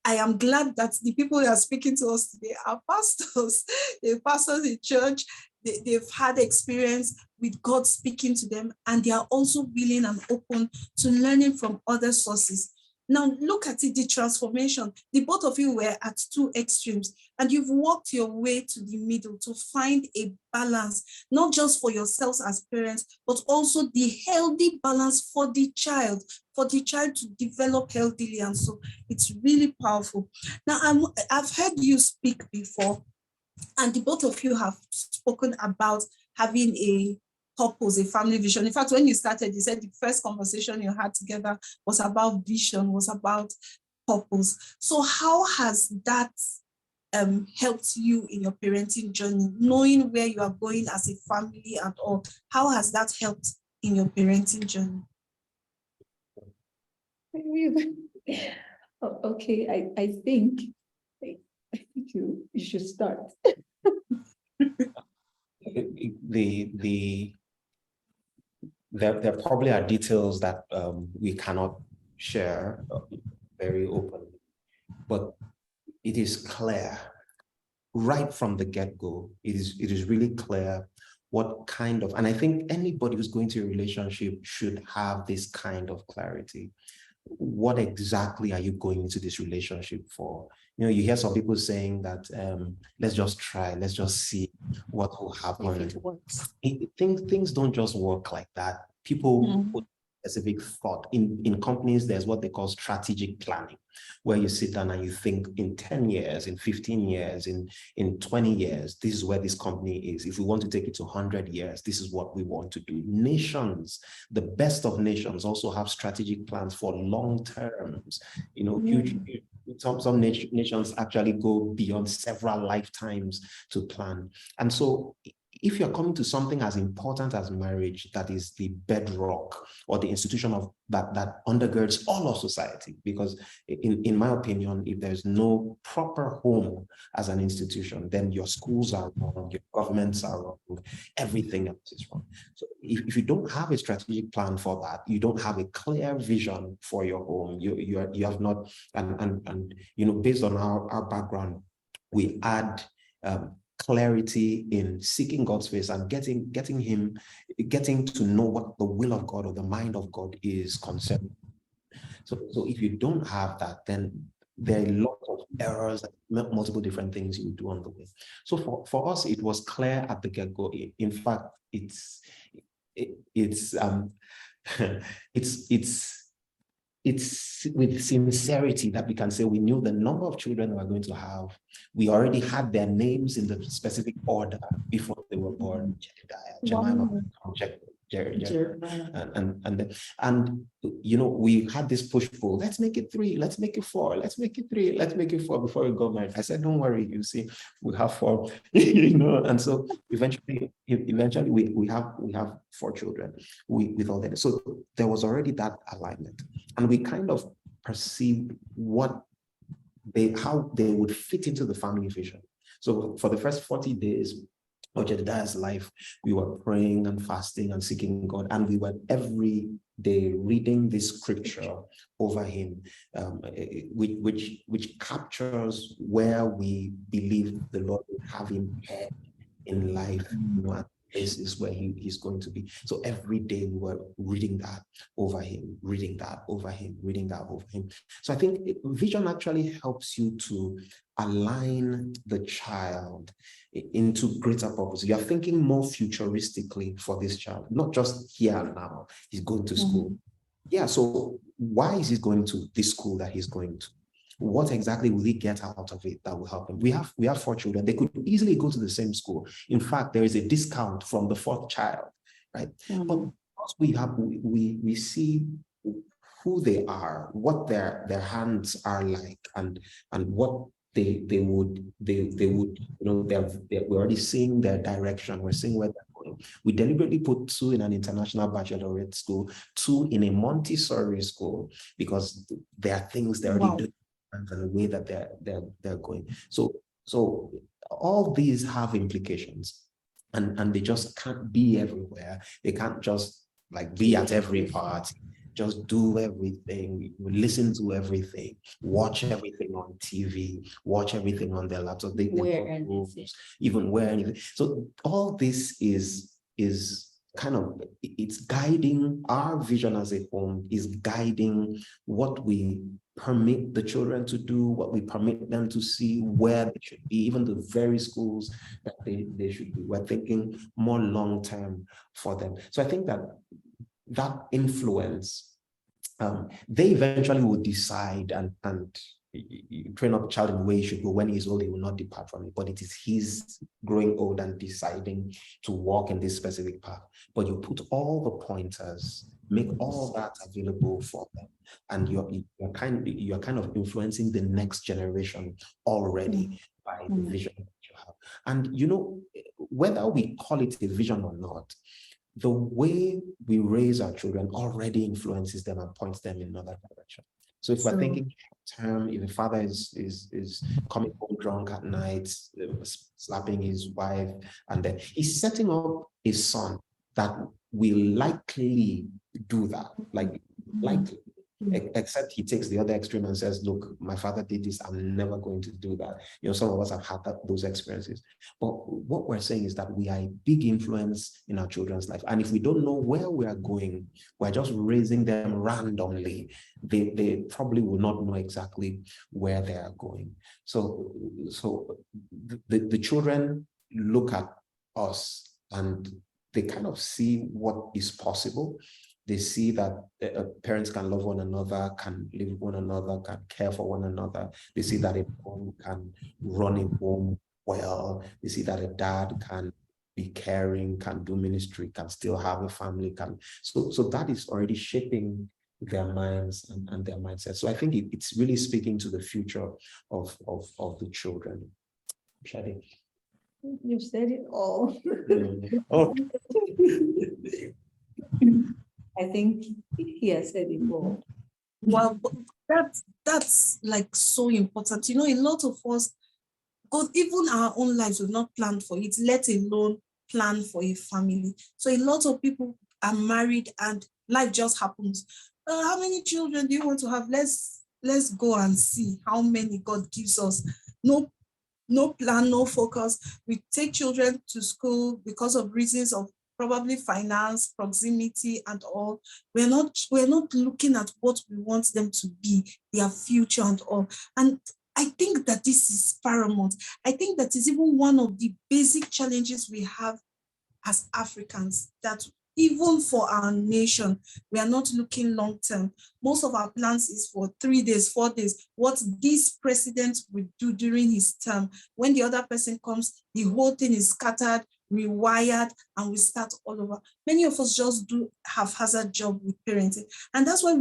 I am glad that the people who are speaking to us today are pastors. They're pastors in church. They've had experience with God speaking to them, and they are also willing and open to learning from other sources. Now, look at it, the transformation. The both of you were at two extremes, and you've walked your way to the middle to find a balance, not just for yourselves as parents, but also the healthy balance for the child to develop healthily. And so it's really powerful. Now, I've heard you speak before, and the both of you have spoken about having a purpose, a family vision. In fact, when you started, you said the first conversation you had together was about vision, was about purpose. So how has that helped you in your parenting journey, knowing where you are going as a family and all? How has that helped in your parenting journey? Okay, I think I think you should start. There probably are details that we cannot share very openly, but it is clear right from the get-go. It is really clear what kind of, and I think anybody who's going to a relationship should have this kind of clarity. What exactly are you going into this relationship for? You know, you hear some people saying that let's just try, let's just see what will happen. If it works. Things don't just work like that. People put specific thought. In companies, there's what they call strategic planning, where you sit down and you think in 10 years, in 15 years, in 20 years, this is where this company is. If we want to take it to 100 years, this is what we want to do. Nations, the best of nations, also have strategic plans for long terms. You know, huge. Some nations actually go beyond several lifetimes to plan. And so if you're coming to something as important as marriage, that is the bedrock or the institution of that undergirds all of society, because in my opinion, if there's no proper home as an institution, then your schools are wrong, your governments are wrong, everything else is wrong. So if you don't have a strategic plan for that, you don't have a clear vision for your home, you have not, and you know, based on our background, we add clarity in seeking God's face and getting to know what the will of God or the mind of God is concerned. So if you don't have that, then there are lots of errors, multiple different things you do on the way. So for us, it was clear at the get-go. In fact, it's with sincerity that we can say we knew the number of children we were going to have. We already had their names in the specific order before they were born. Jemima, and you know, we had this push-pull. Let's make it 3. Let's make it 4. Let's make it 3. Let's make it 4 before we got married. I said, don't worry. You see, we have 4. You know, and so eventually we have 4 children. With all that, so there was already that alignment, and we kind of perceived how they would fit into the family vision. So for the first 40 days of Jedediah's life, we were praying and fasting and seeking God, and we were every day reading this scripture over him, which captures where we believe the Lord would have him in life, you know, places where he's going to be. So every day we were reading that over him, reading that over him, reading that over him. So I think vision actually helps you to align the child into greater purpose. You're thinking more futuristically for this child, not just here and now. He's going to school. Yeah, so why is he going to this school that he's going to? What exactly will he get out of it that will help him? We have 4 children. They could easily go to the same school. In fact, there is a discount from the 4th child, right? But we see who they are, what their hands are like, and what they would, you know, we're already seeing their direction. We're seeing where they're going. We deliberately put 2 in an international baccalaureate school, 2 in a Montessori school, because there are things they're already doing and the way that they're going. So all these have implications, and they just can't be everywhere. They can't just like be at every party, just do everything, listen to everything, watch everything on TV, watch everything on their laptop. They even wear anything. So all this is kind of, it's guiding our vision as a home, is guiding what we permit the children to do, what we permit them to see, where they should be, even the very schools that they should be. We're thinking more long-term for them. So I think that influence, they eventually will decide and you train up a child in the way he should go. When he's old, he will not depart from it, but it is his growing old and deciding to walk in this specific path. But you put all the pointers, make all that available for them, and you're kind of influencing the next generation already by the vision that you have. And you know, whether we call it a vision or not, the way we raise our children already influences them and points them in another direction. So if we're thinking term, if a father is coming home drunk at night, slapping his wife, and then he's setting up a son that will likely do that, likely. Except he takes the other extreme and says, look, my father did this, I'm never going to do that. Some of us have had those experiences. But what we're saying is that we are a big influence in our children's life. And if we don't know where we are going, we're just raising them randomly. They probably will not know exactly where they are going. So the children look at us and they kind of see what is possible. They see that parents can love one another, can live with one another, can care for one another. They see that a mom can run a home well. They see that a dad can be caring, can do ministry, can still have a family. So that is already shaping their minds and their mindset. So I think it's really speaking to the future of the children. Shade. You said it all. Oh. I think he has said it all. Well, that's like so important. A lot of us, God, even our own lives, we've not planned for it, let alone plan for a family. So a lot of people are married and life just happens. How many children do you want to have? Let's go and see how many God gives us. No plan, no focus. We take children to school because of reasons of probably finance, proximity, and all. We're not looking at what we want them to be, their future and all. And I think that this is paramount. I think that is even one of the basic challenges we have as Africans, that even for our nation, we are not looking long term. Most of our plans is for 3 days, 4 days, what this president will do during his term. When the other person comes, the whole thing is scattered, rewired, and we start all over. Many of us just do haphazard job with parenting. And that's why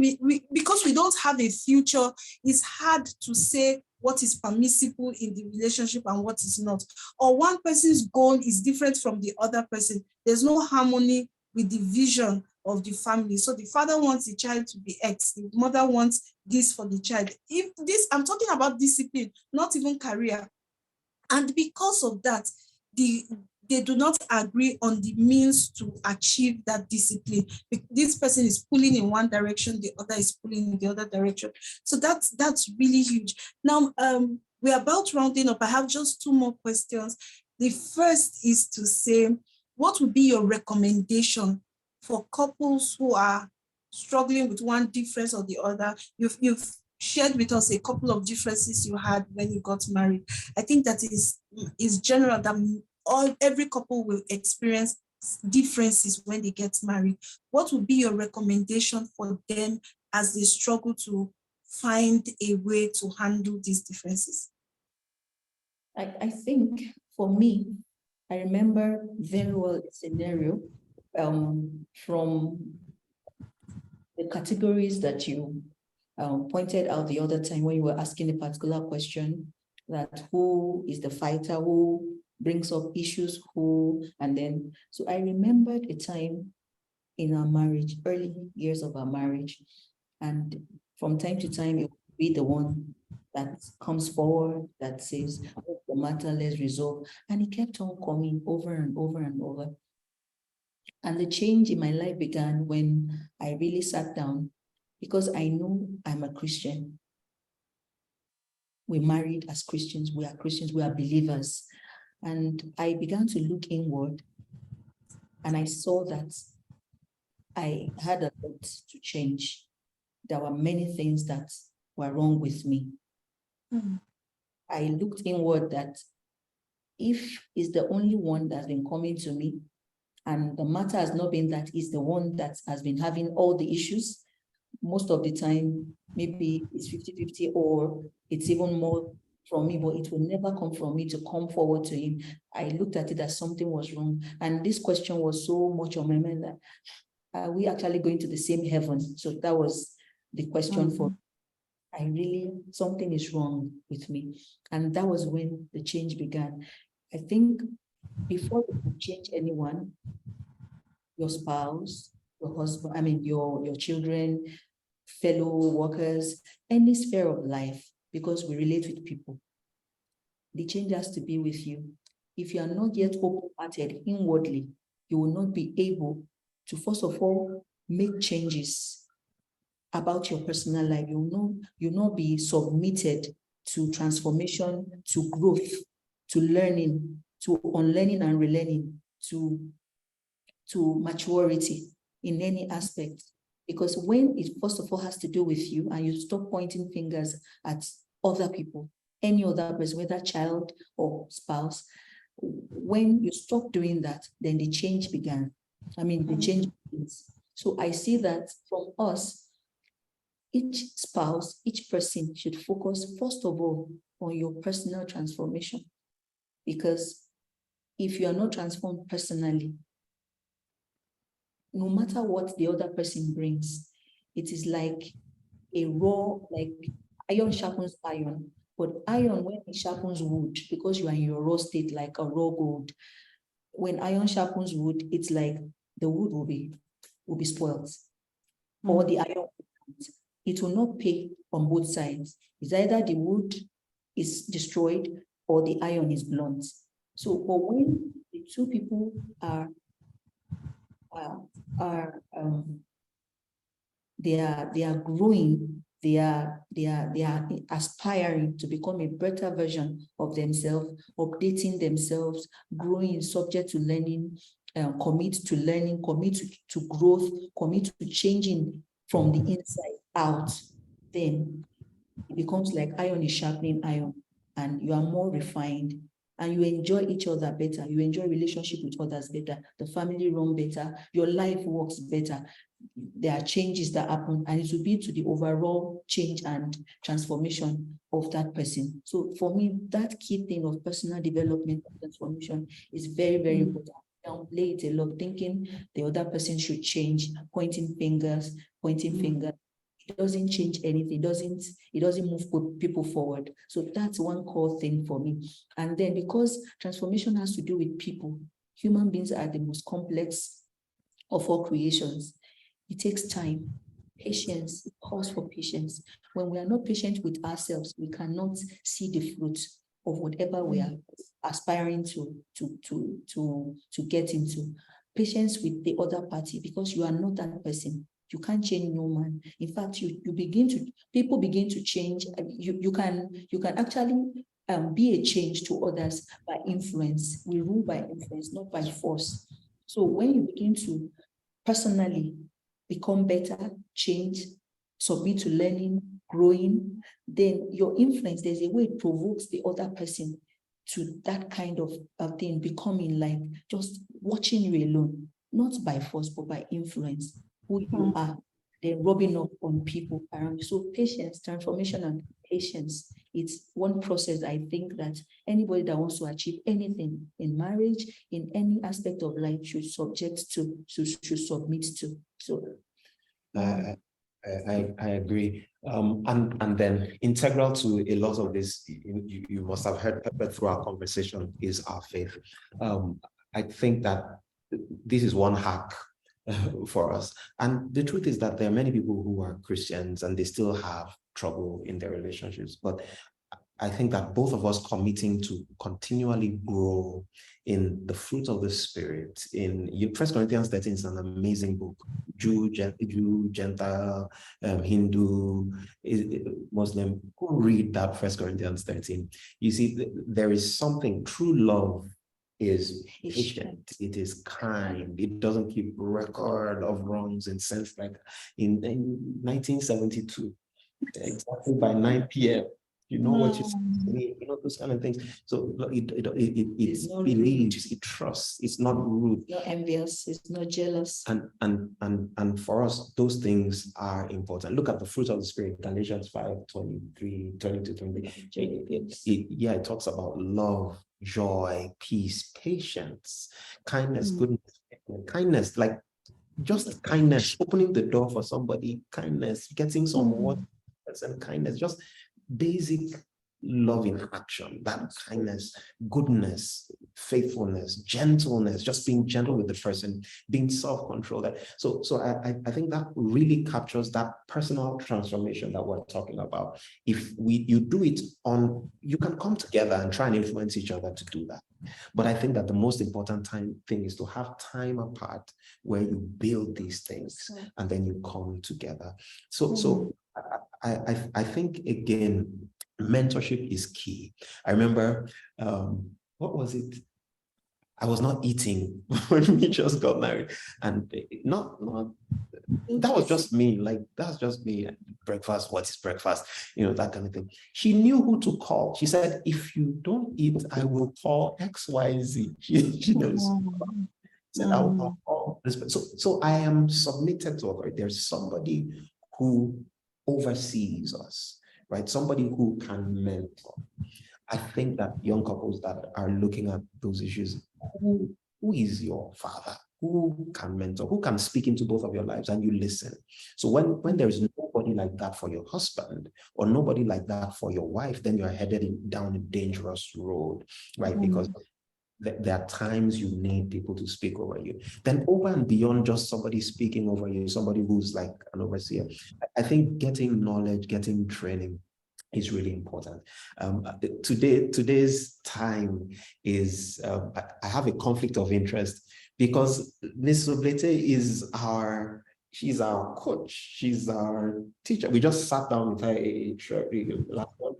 because we don't have a future, it's hard to say what is permissible in the relationship and what is not. Or one person's goal is different from the other person. There's no harmony with the vision of the family. So the father wants the child to be X, the mother wants this for the child. I'm talking about discipline, not even career. And because of that, they do not agree on the means to achieve that discipline. This person is pulling in one direction, the other is pulling in the other direction. So that's really huge. Now, we're about rounding up. I have just 2 more questions. The first is to say, what would be your recommendation for couples who are struggling with one difference or the other? You've shared with us a couple of differences you had when you got married. I think that is general, that every couple will experience differences when they get married. What would be your recommendation for them as they struggle to find a way to handle these differences? I think for me, I remember very well a scenario from the categories that you pointed out the other time when you were asking a particular question, that who is the fighter, who brings up issues, so I remembered a time in our marriage, early years of our marriage, and from time to time, it would be the one that comes forward, that says, what's the matter, let's resolve. And it kept on coming over and over and over. And the change in my life began when I really sat down, because I know I'm a Christian. We married as Christians, we are Christians, we are believers. And I began to look inward, and I saw that I had a lot to change. There were many things that were wrong with me. I looked inward that if he's the only one that's been coming to me, and the matter has not been that he's the one that has been having all the issues, most of the time, maybe it's 50-50 or it's even more from me, but it will never come from me to come forward to him. I looked at it as something was wrong. And this question was so much on my mind that, are we actually going to the same heaven? So that was the question for something is wrong with me. And that was when the change began. I think before you can change anyone, your spouse, your husband, your children, fellow workers, any sphere of life, because we relate with people. The change has to be with you. If you are not yet open-hearted inwardly, you will not be able to, first of all, make changes about your personal life. You'll not be submitted to transformation, to growth, to learning, to unlearning and relearning, to maturity in any aspect. Because when it first of all has to do with you and you stop pointing fingers at other people, any other person, whether child or spouse, when you stop doing that, then the change began. The change begins. So I see that from us, each spouse, each person should focus first of all on your personal transformation. Because if you are not transformed personally, no matter what the other person brings, it is like a raw, like iron sharpens iron. But iron, when it sharpens wood, because you are in your raw state, like a raw gold, when iron sharpens wood, it's like the wood will be spoiled. Or the iron, it will not pay on both sides. It's either the wood is destroyed or the iron is blunt. So, but when the two people they are growing, they are aspiring to become a better version of themselves, updating themselves, growing, subject to learning, commit to learning, commit to growth, commit to changing from the inside out, then it becomes like iron is sharpening iron, and you are more refined, and you enjoy each other better. You enjoy relationship with others better. The family run better. Your life works better. There are changes that happen, and it will be to the overall change and transformation of that person. So for me, that key thing of personal development and transformation is very, very important. Downplay it a lot, thinking the other person should change, pointing fingers. It doesn't change anything. It doesn't move people forward. So that's one core thing for me. And then because transformation has to do with people, human beings are the most complex of all creations. It takes time, patience. It calls for patience. When we are not patient with ourselves, we cannot see the fruit of whatever we are aspiring to get into. Patience with the other party, because you are not that person. You can't change no man. In fact, people begin to change. You can actually be a change to others by influence. We rule by influence, not by force. So when you begin to personally become better, change, submit to learning, growing, then your influence, there's a way it provokes the other person to that kind of thing, becoming like just watching you alone, not by force, but by influence, who you are, then rubbing off on people around you. So patience, transformation and patience, it's one process I think that anybody that wants to achieve anything in marriage, in any aspect of life, should submit to. So I agree. And then integral to a lot of this, you must have heard through our conversation, is our faith. I think that this is one hack for us. And the truth is that there are many people who are Christians and they still have trouble in their relationships. But I think that both of us committing to continually grow in the fruit of the Spirit. In 1 Corinthians 13 is an amazing book. Jew, Gentile, Hindu, Muslim, who read that 1 Corinthians 13. You see, there is something, true love is patient, it is kind, it doesn't keep record of wrongs. In sense, like in 1972, exactly by 9 p.m. You know what you say, those kind of things. So it believes, it trusts, it's not rude, not envious, it's not jealous. And for us, those things are important. Look at the fruit of the Spirit, Galatians 5:23, 20-23. It talks about love, joy, peace, patience, kindness, goodness, like just kindness, opening the door for somebody, kindness, getting some water and kindness, just basic love in action, that kindness, goodness, faithfulness, gentleness, just being gentle with the person, being self-controlled. So I think that really captures that personal transformation that we're talking about. If you do it on, you can come together and try and influence each other to do that. But I think that the most important thing is to have time apart where you build these things and then you come together. So I think, again, mentorship is key. I remember, what was it? I was not eating when we just got married, and not that was just me. Like, that's just me. Breakfast, what is breakfast? That kind of thing. She knew who to call. She said, if you don't eat, I will call XYZ. She knows. Said, I'll call this. So I am submitted to her. There's somebody who oversees us, right? Somebody who can mentor. I think that young couples that are looking at those issues, who is your father? Who can mentor? Who can speak into both of your lives and you listen? So when there is nobody like that for your husband or nobody like that for your wife, then you're headed down a dangerous road, right? Because there are times you need people to speak over you. Then over and beyond just somebody speaking over you, somebody who's like an overseer, I think getting knowledge, getting training is really important. Today's time is, I have a conflict of interest because Miss Oblete she's our coach, she's our teacher. We just sat down with her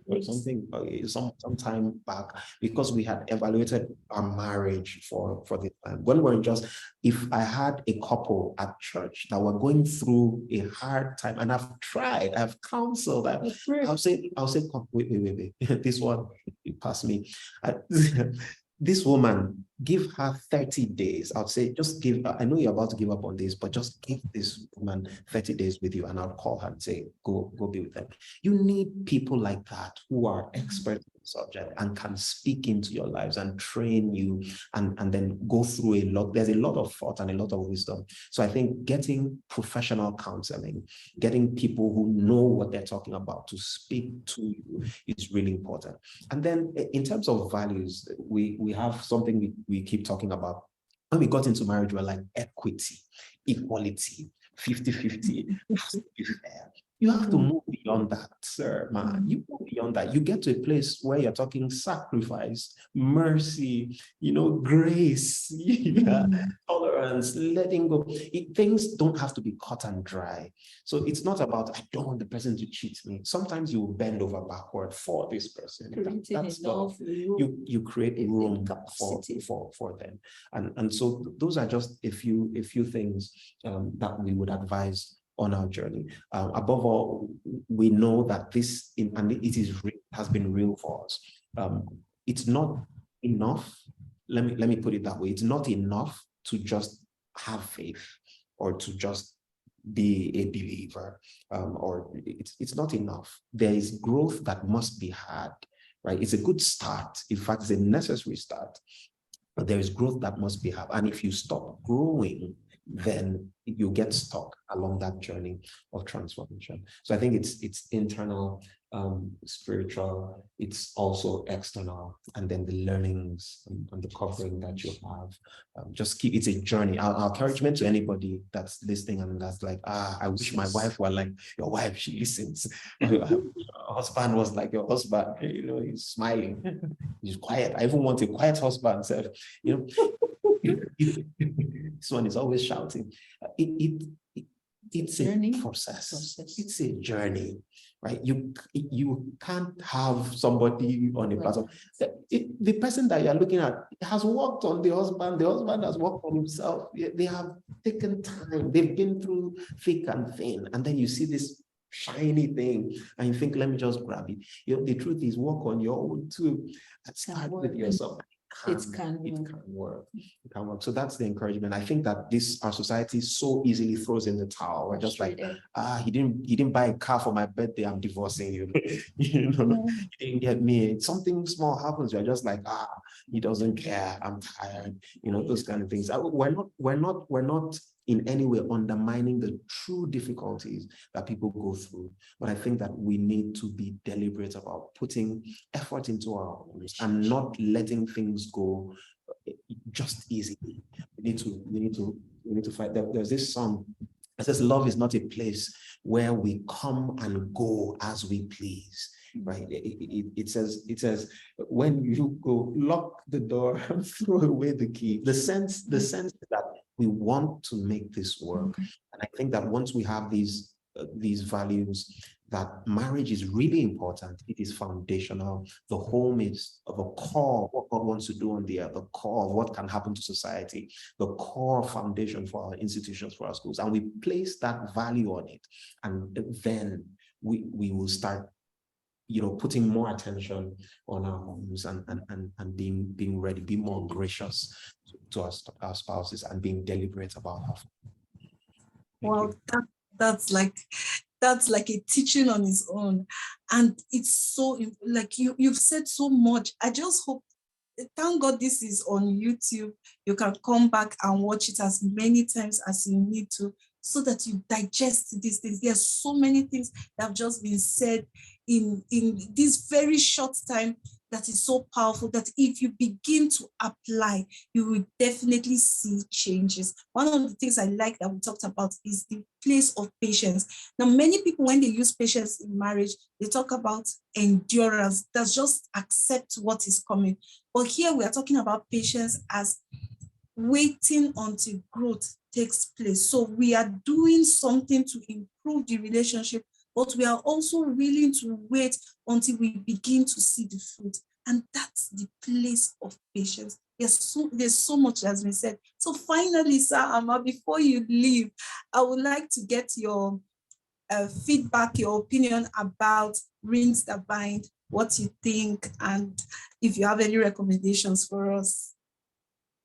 or something some time back because we had evaluated our marriage for this time. When we're if I had a couple at church that were going through a hard time, and I've counseled that, I'll say, wait, this one, it passed me. This woman, give her 30 days. I'll say, just give, I know you're about to give up on this, but just give this woman 30 days with you, and I'll call her and say, go be with them. You need people like that who are experts in the subject and can speak into your lives and train you and then go through a lot. There's a lot of thought and a lot of wisdom. So I think getting professional counseling, getting people who know what they're talking about to speak to you is really important. And then in terms of values, we have something we keep talking about. When we got into marriage, we're like equity, equality, 50-50, has to be fair. You have to move beyond that, sir, man. You move beyond that. You get to a place where you're talking sacrifice, mercy, grace, tolerance, letting go. Things don't have to be cut and dry. So it's not about, I don't want the person to cheat me. Sometimes you bend over backward for this person. You create room for them. And so those are just a few things that we would advise on our journey. Above all, we know that this, and it has been real for us. It's not enough. Let me put it that way. It's not enough to just have faith or to just be a believer, or it's not enough. There is growth that must be had, right? It's a good start. In fact, it's a necessary start, but there is growth that must be had. And if you stop growing, then you get stuck along that journey of transformation. So I think it's internal, spiritual, it's also external, and then the learnings and the covering that you have. Just keep, it's a journey. Our encouragement to anybody that's listening and that's like, I wish my wife were like your wife, she listens. Your husband was like your husband, he's smiling, he's quiet. I even want a quiet husband, so, this one is always shouting. It's a process. It's a journey, right? You can't have somebody on a platform. The person that you're looking at has worked on the husband has worked on himself. They have taken time. They've been through thick and thin. And then you see this shiny thing and you think, let me just grab it. The truth is, work on your own too. And start with yourself. It can work. So that's the encouragement. I think that our society so easily throws in the towel. We're just like, he didn't buy a car for my birthday, I'm divorcing you. He didn't get me. Something small happens, you're just like, he doesn't care, I'm tired. Those kind of things. We're not in any way undermining the true difficulties that people go through. But I think that we need to be deliberate about putting effort into our homes and not letting things go just easily. We need to fight. There's this song that says, love is not a place where we come and go as we please. Right? It says, when you go, lock the door and throw away the key. The sense that we want to make this work. And I think that once we have these values, that marriage is really important. It is foundational. The home is the core of what God wants to do on the earth, the core of what can happen to society, the core foundation for our institutions, for our schools. And we place that value on it. And then we will start, putting more attention on our homes and being ready, be more gracious to our spouses, and being deliberate about our family. Well, that's like a teaching on its own. And it's so, like you've said so much. I just hope, thank God this is on YouTube. You can come back and watch it as many times as you need to, so that you digest these things. There are so many things that have just been said in this very short time that is so powerful, that if you begin to apply, you will definitely see changes. One of the things I like that we talked about is the place of patience. Now, many people, when they use patience in marriage, they talk about endurance. That's just accept what is coming. But here we are talking about patience as waiting until growth takes place. So we are doing something to improve the relationship, but we are also willing to wait until we begin to see the fruit. And that's the place of patience. There's so much that has been said. So finally, Sir Amma, before you leave, I would like to get your feedback, your opinion about Rings That Bind, what you think, and if you have any recommendations for us.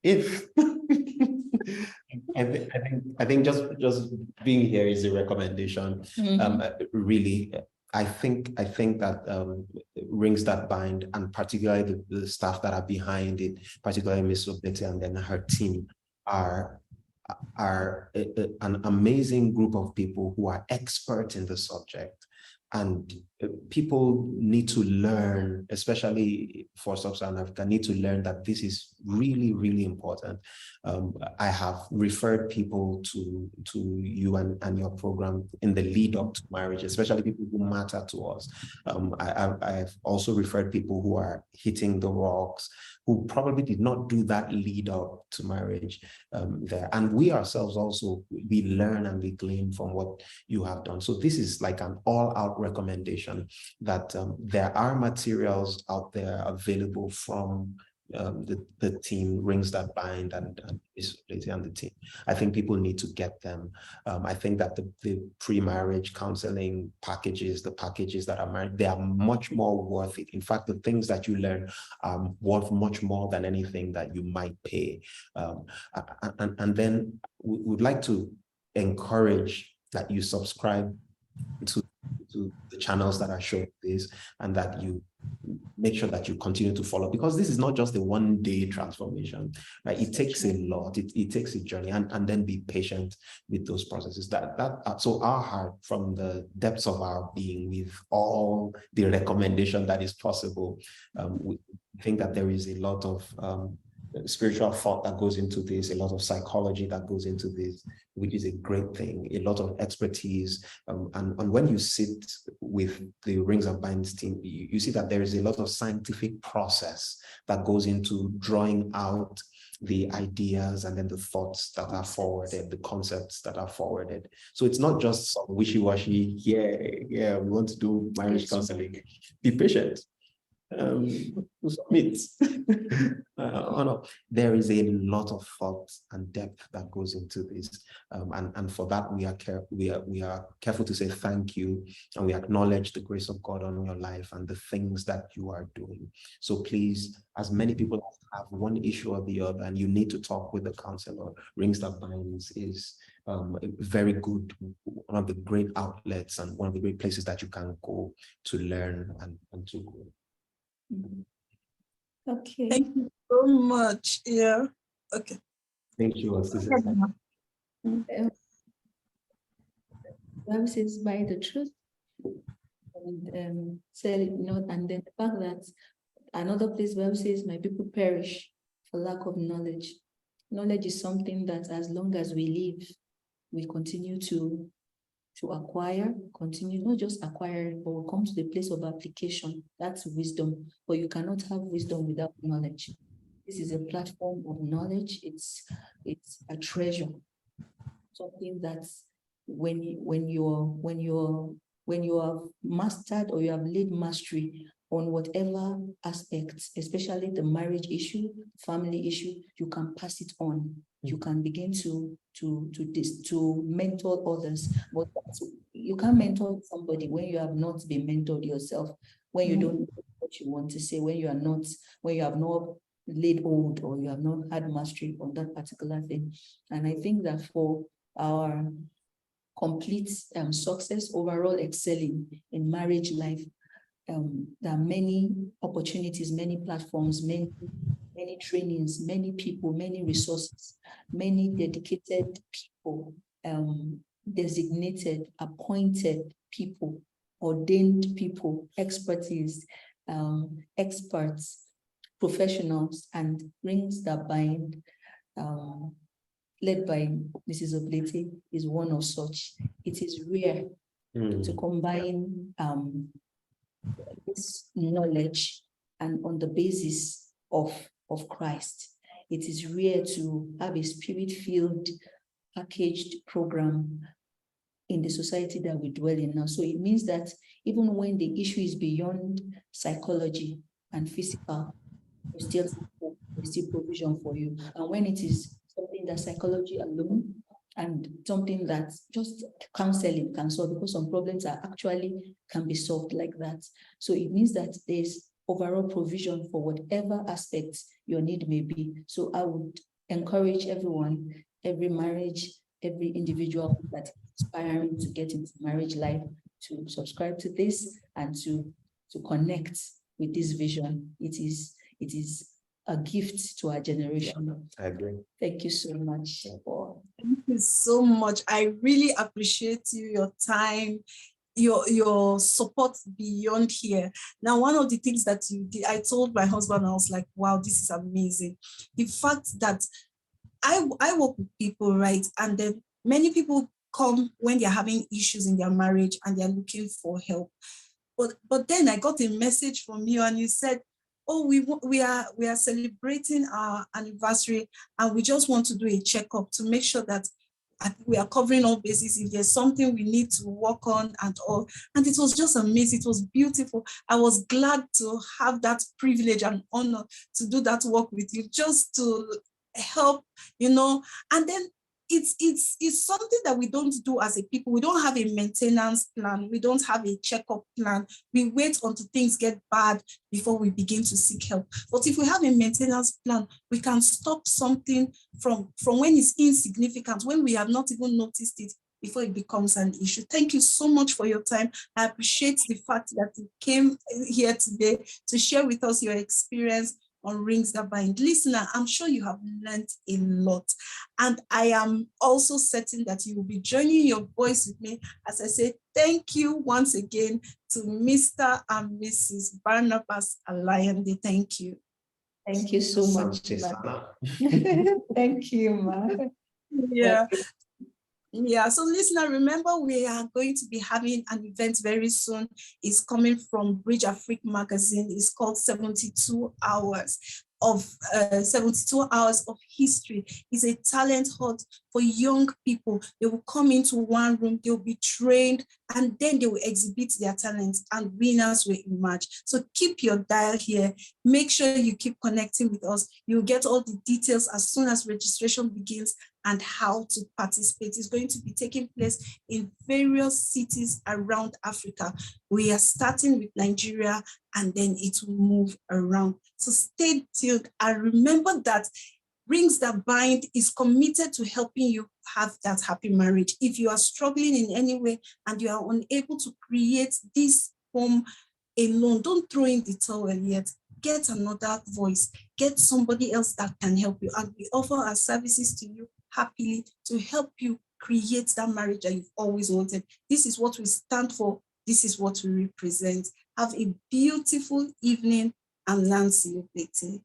If I think just being here is a recommendation. Really, I think that Rings That Bind, and particularly the staff that are behind it, particularly Miss Obete and then her team, are an amazing group of people who are experts in the subject. And people need to learn, especially for Sub-Saharan Africa, need to learn that this is really, really important. I have referred people to you and your program in the lead up to marriage, especially people who matter to us. I've also referred people who are hitting the rocks, who probably did not do that lead up to marriage there. And we ourselves also, we learn and we glean from what you have done. So this is like an all-out recommendation that there are materials out there available from the team, Rings That Bind, and the team. I think people need to get them. I think that the pre-marriage counseling packages, the packages that are married, they are much more worth it. In fact, the things that you learn are worth much more than anything that you might pay. And then we would like to encourage that you subscribe to the channels that are showing this, and that you make sure that you continue to follow, because this is not just a one-day transformation, right? It takes a lot. It takes a journey, and then be patient with those processes. So our heart, from the depths of our being, with all the recommendation that is possible, we think that there is a lot of spiritual thought that goes into this, a lot of psychology that goes into this, which is a great thing, a lot of expertise. And when you sit with the Rings That Bind team, you see that there is a lot of scientific process that goes into drawing out the ideas and then the thoughts that are forwarded, the concepts that are forwarded. So it's not just some wishy-washy, yeah, we want to do marriage counseling. Be patient. Submit. There is a lot of thought and depth that goes into this, and for that we are careful to say thank you, and we acknowledge the grace of God on your life and the things that you are doing. So please, as many people have one issue or the other, and you need to talk with the counselor, Rings That Binds is very good, one of the great outlets and one of the great places that you can go to learn and to grow. Okay. Thank you so much. Yeah. Okay. Thank you. Bible says, by the truth, and said, and then the fact that another place Bible says, my people perish for lack of knowledge. Knowledge is something that as long as we live, we continue to acquire, not just acquire, but we come to the place of application. That's wisdom. But you cannot have wisdom without knowledge. This is a platform of knowledge. It's a treasure. Something that's when you have mastered or you have laid mastery on whatever aspects, especially the marriage issue, family issue, you can pass it on. You can begin to mentor others, but you can't mentor somebody when you have not been mentored yourself, when you don't know what you want to say, when you have not laid hold or you have not had mastery on that particular thing. And I think that for our complete success, overall excelling in marriage life, there are many opportunities, many platforms, many trainings, many people, many resources, many dedicated people, designated, appointed people, ordained people, expertise, experts, professionals, and Rings That Bind, led by Mrs. Oblete, is one of such. It is rare to combine this knowledge and on the basis of Christ. It is rare to have a spirit-filled, packaged program in the society that we dwell in now. So it means that even when the issue is beyond psychology and physical, there's still provision for you. And when it is something that psychology alone and something that just counseling can solve, because some problems are actually can be solved like that. So it means that there's overall provision for whatever aspects your need may be. So I would encourage everyone, every marriage, every individual that is aspiring to get into marriage life to subscribe to this and to connect with this vision. It is a gift to our generation. I agree. Thank you so much. Thank you so much. I really appreciate you, your time, your support beyond here. Now, one of the things that you did, I told my husband, I was like, wow, this is amazing. The fact that I work with people, right? And then many people come when they're having issues in their marriage and they're looking for help. But then I got a message from you and you said, oh, we are celebrating our anniversary and we just want to do a checkup to make sure that we are covering all bases. If there's something we need to work on and all. And it was just amazing. It was beautiful. I was glad to have that privilege and honor to do that work with you, just to help, and then it's something that we don't do as a people. We don't have a maintenance plan. We don't have a checkup plan. We wait until things get bad before we begin to seek help. But if we have a maintenance plan, we can stop something from when it's insignificant, when we have not even noticed it before it becomes an issue. Thank you so much for your time. I appreciate the fact that you came here today to share with us your experience on Rings That Bind. Listener, I'm sure you have learned a lot. And I am also certain that you will be joining your voice with me as I say thank you once again to Mr. and Mrs. Barnabas Alayande. Thank you. Thank you so much. Thank you, Ma. Yeah. Yeah, so listener, remember we are going to be having an event very soon. It's coming from Bridge Afrique magazine. It's called 72 Hours of 72 Hours of History. It's a talent hunt for young people. They will come into one room, they'll be trained, and then they will exhibit their talents and winners will emerge. So keep your dial here. Make sure you keep connecting with us. You'll get all the details as soon as registration begins and how to participate. It's going to be taking place in various cities around Africa. We are starting with Nigeria and then it will move around. So stay tuned and remember that Rings That Bind is committed to helping you have that happy marriage. If you are struggling in any way and you are unable to create this home alone, don't throw in the towel yet. Get another voice, get somebody else that can help you. And we offer our services to you happily to help you create that marriage that you've always wanted. This is what we stand for. This is what we represent. Have a beautiful evening and Nancy Oblete.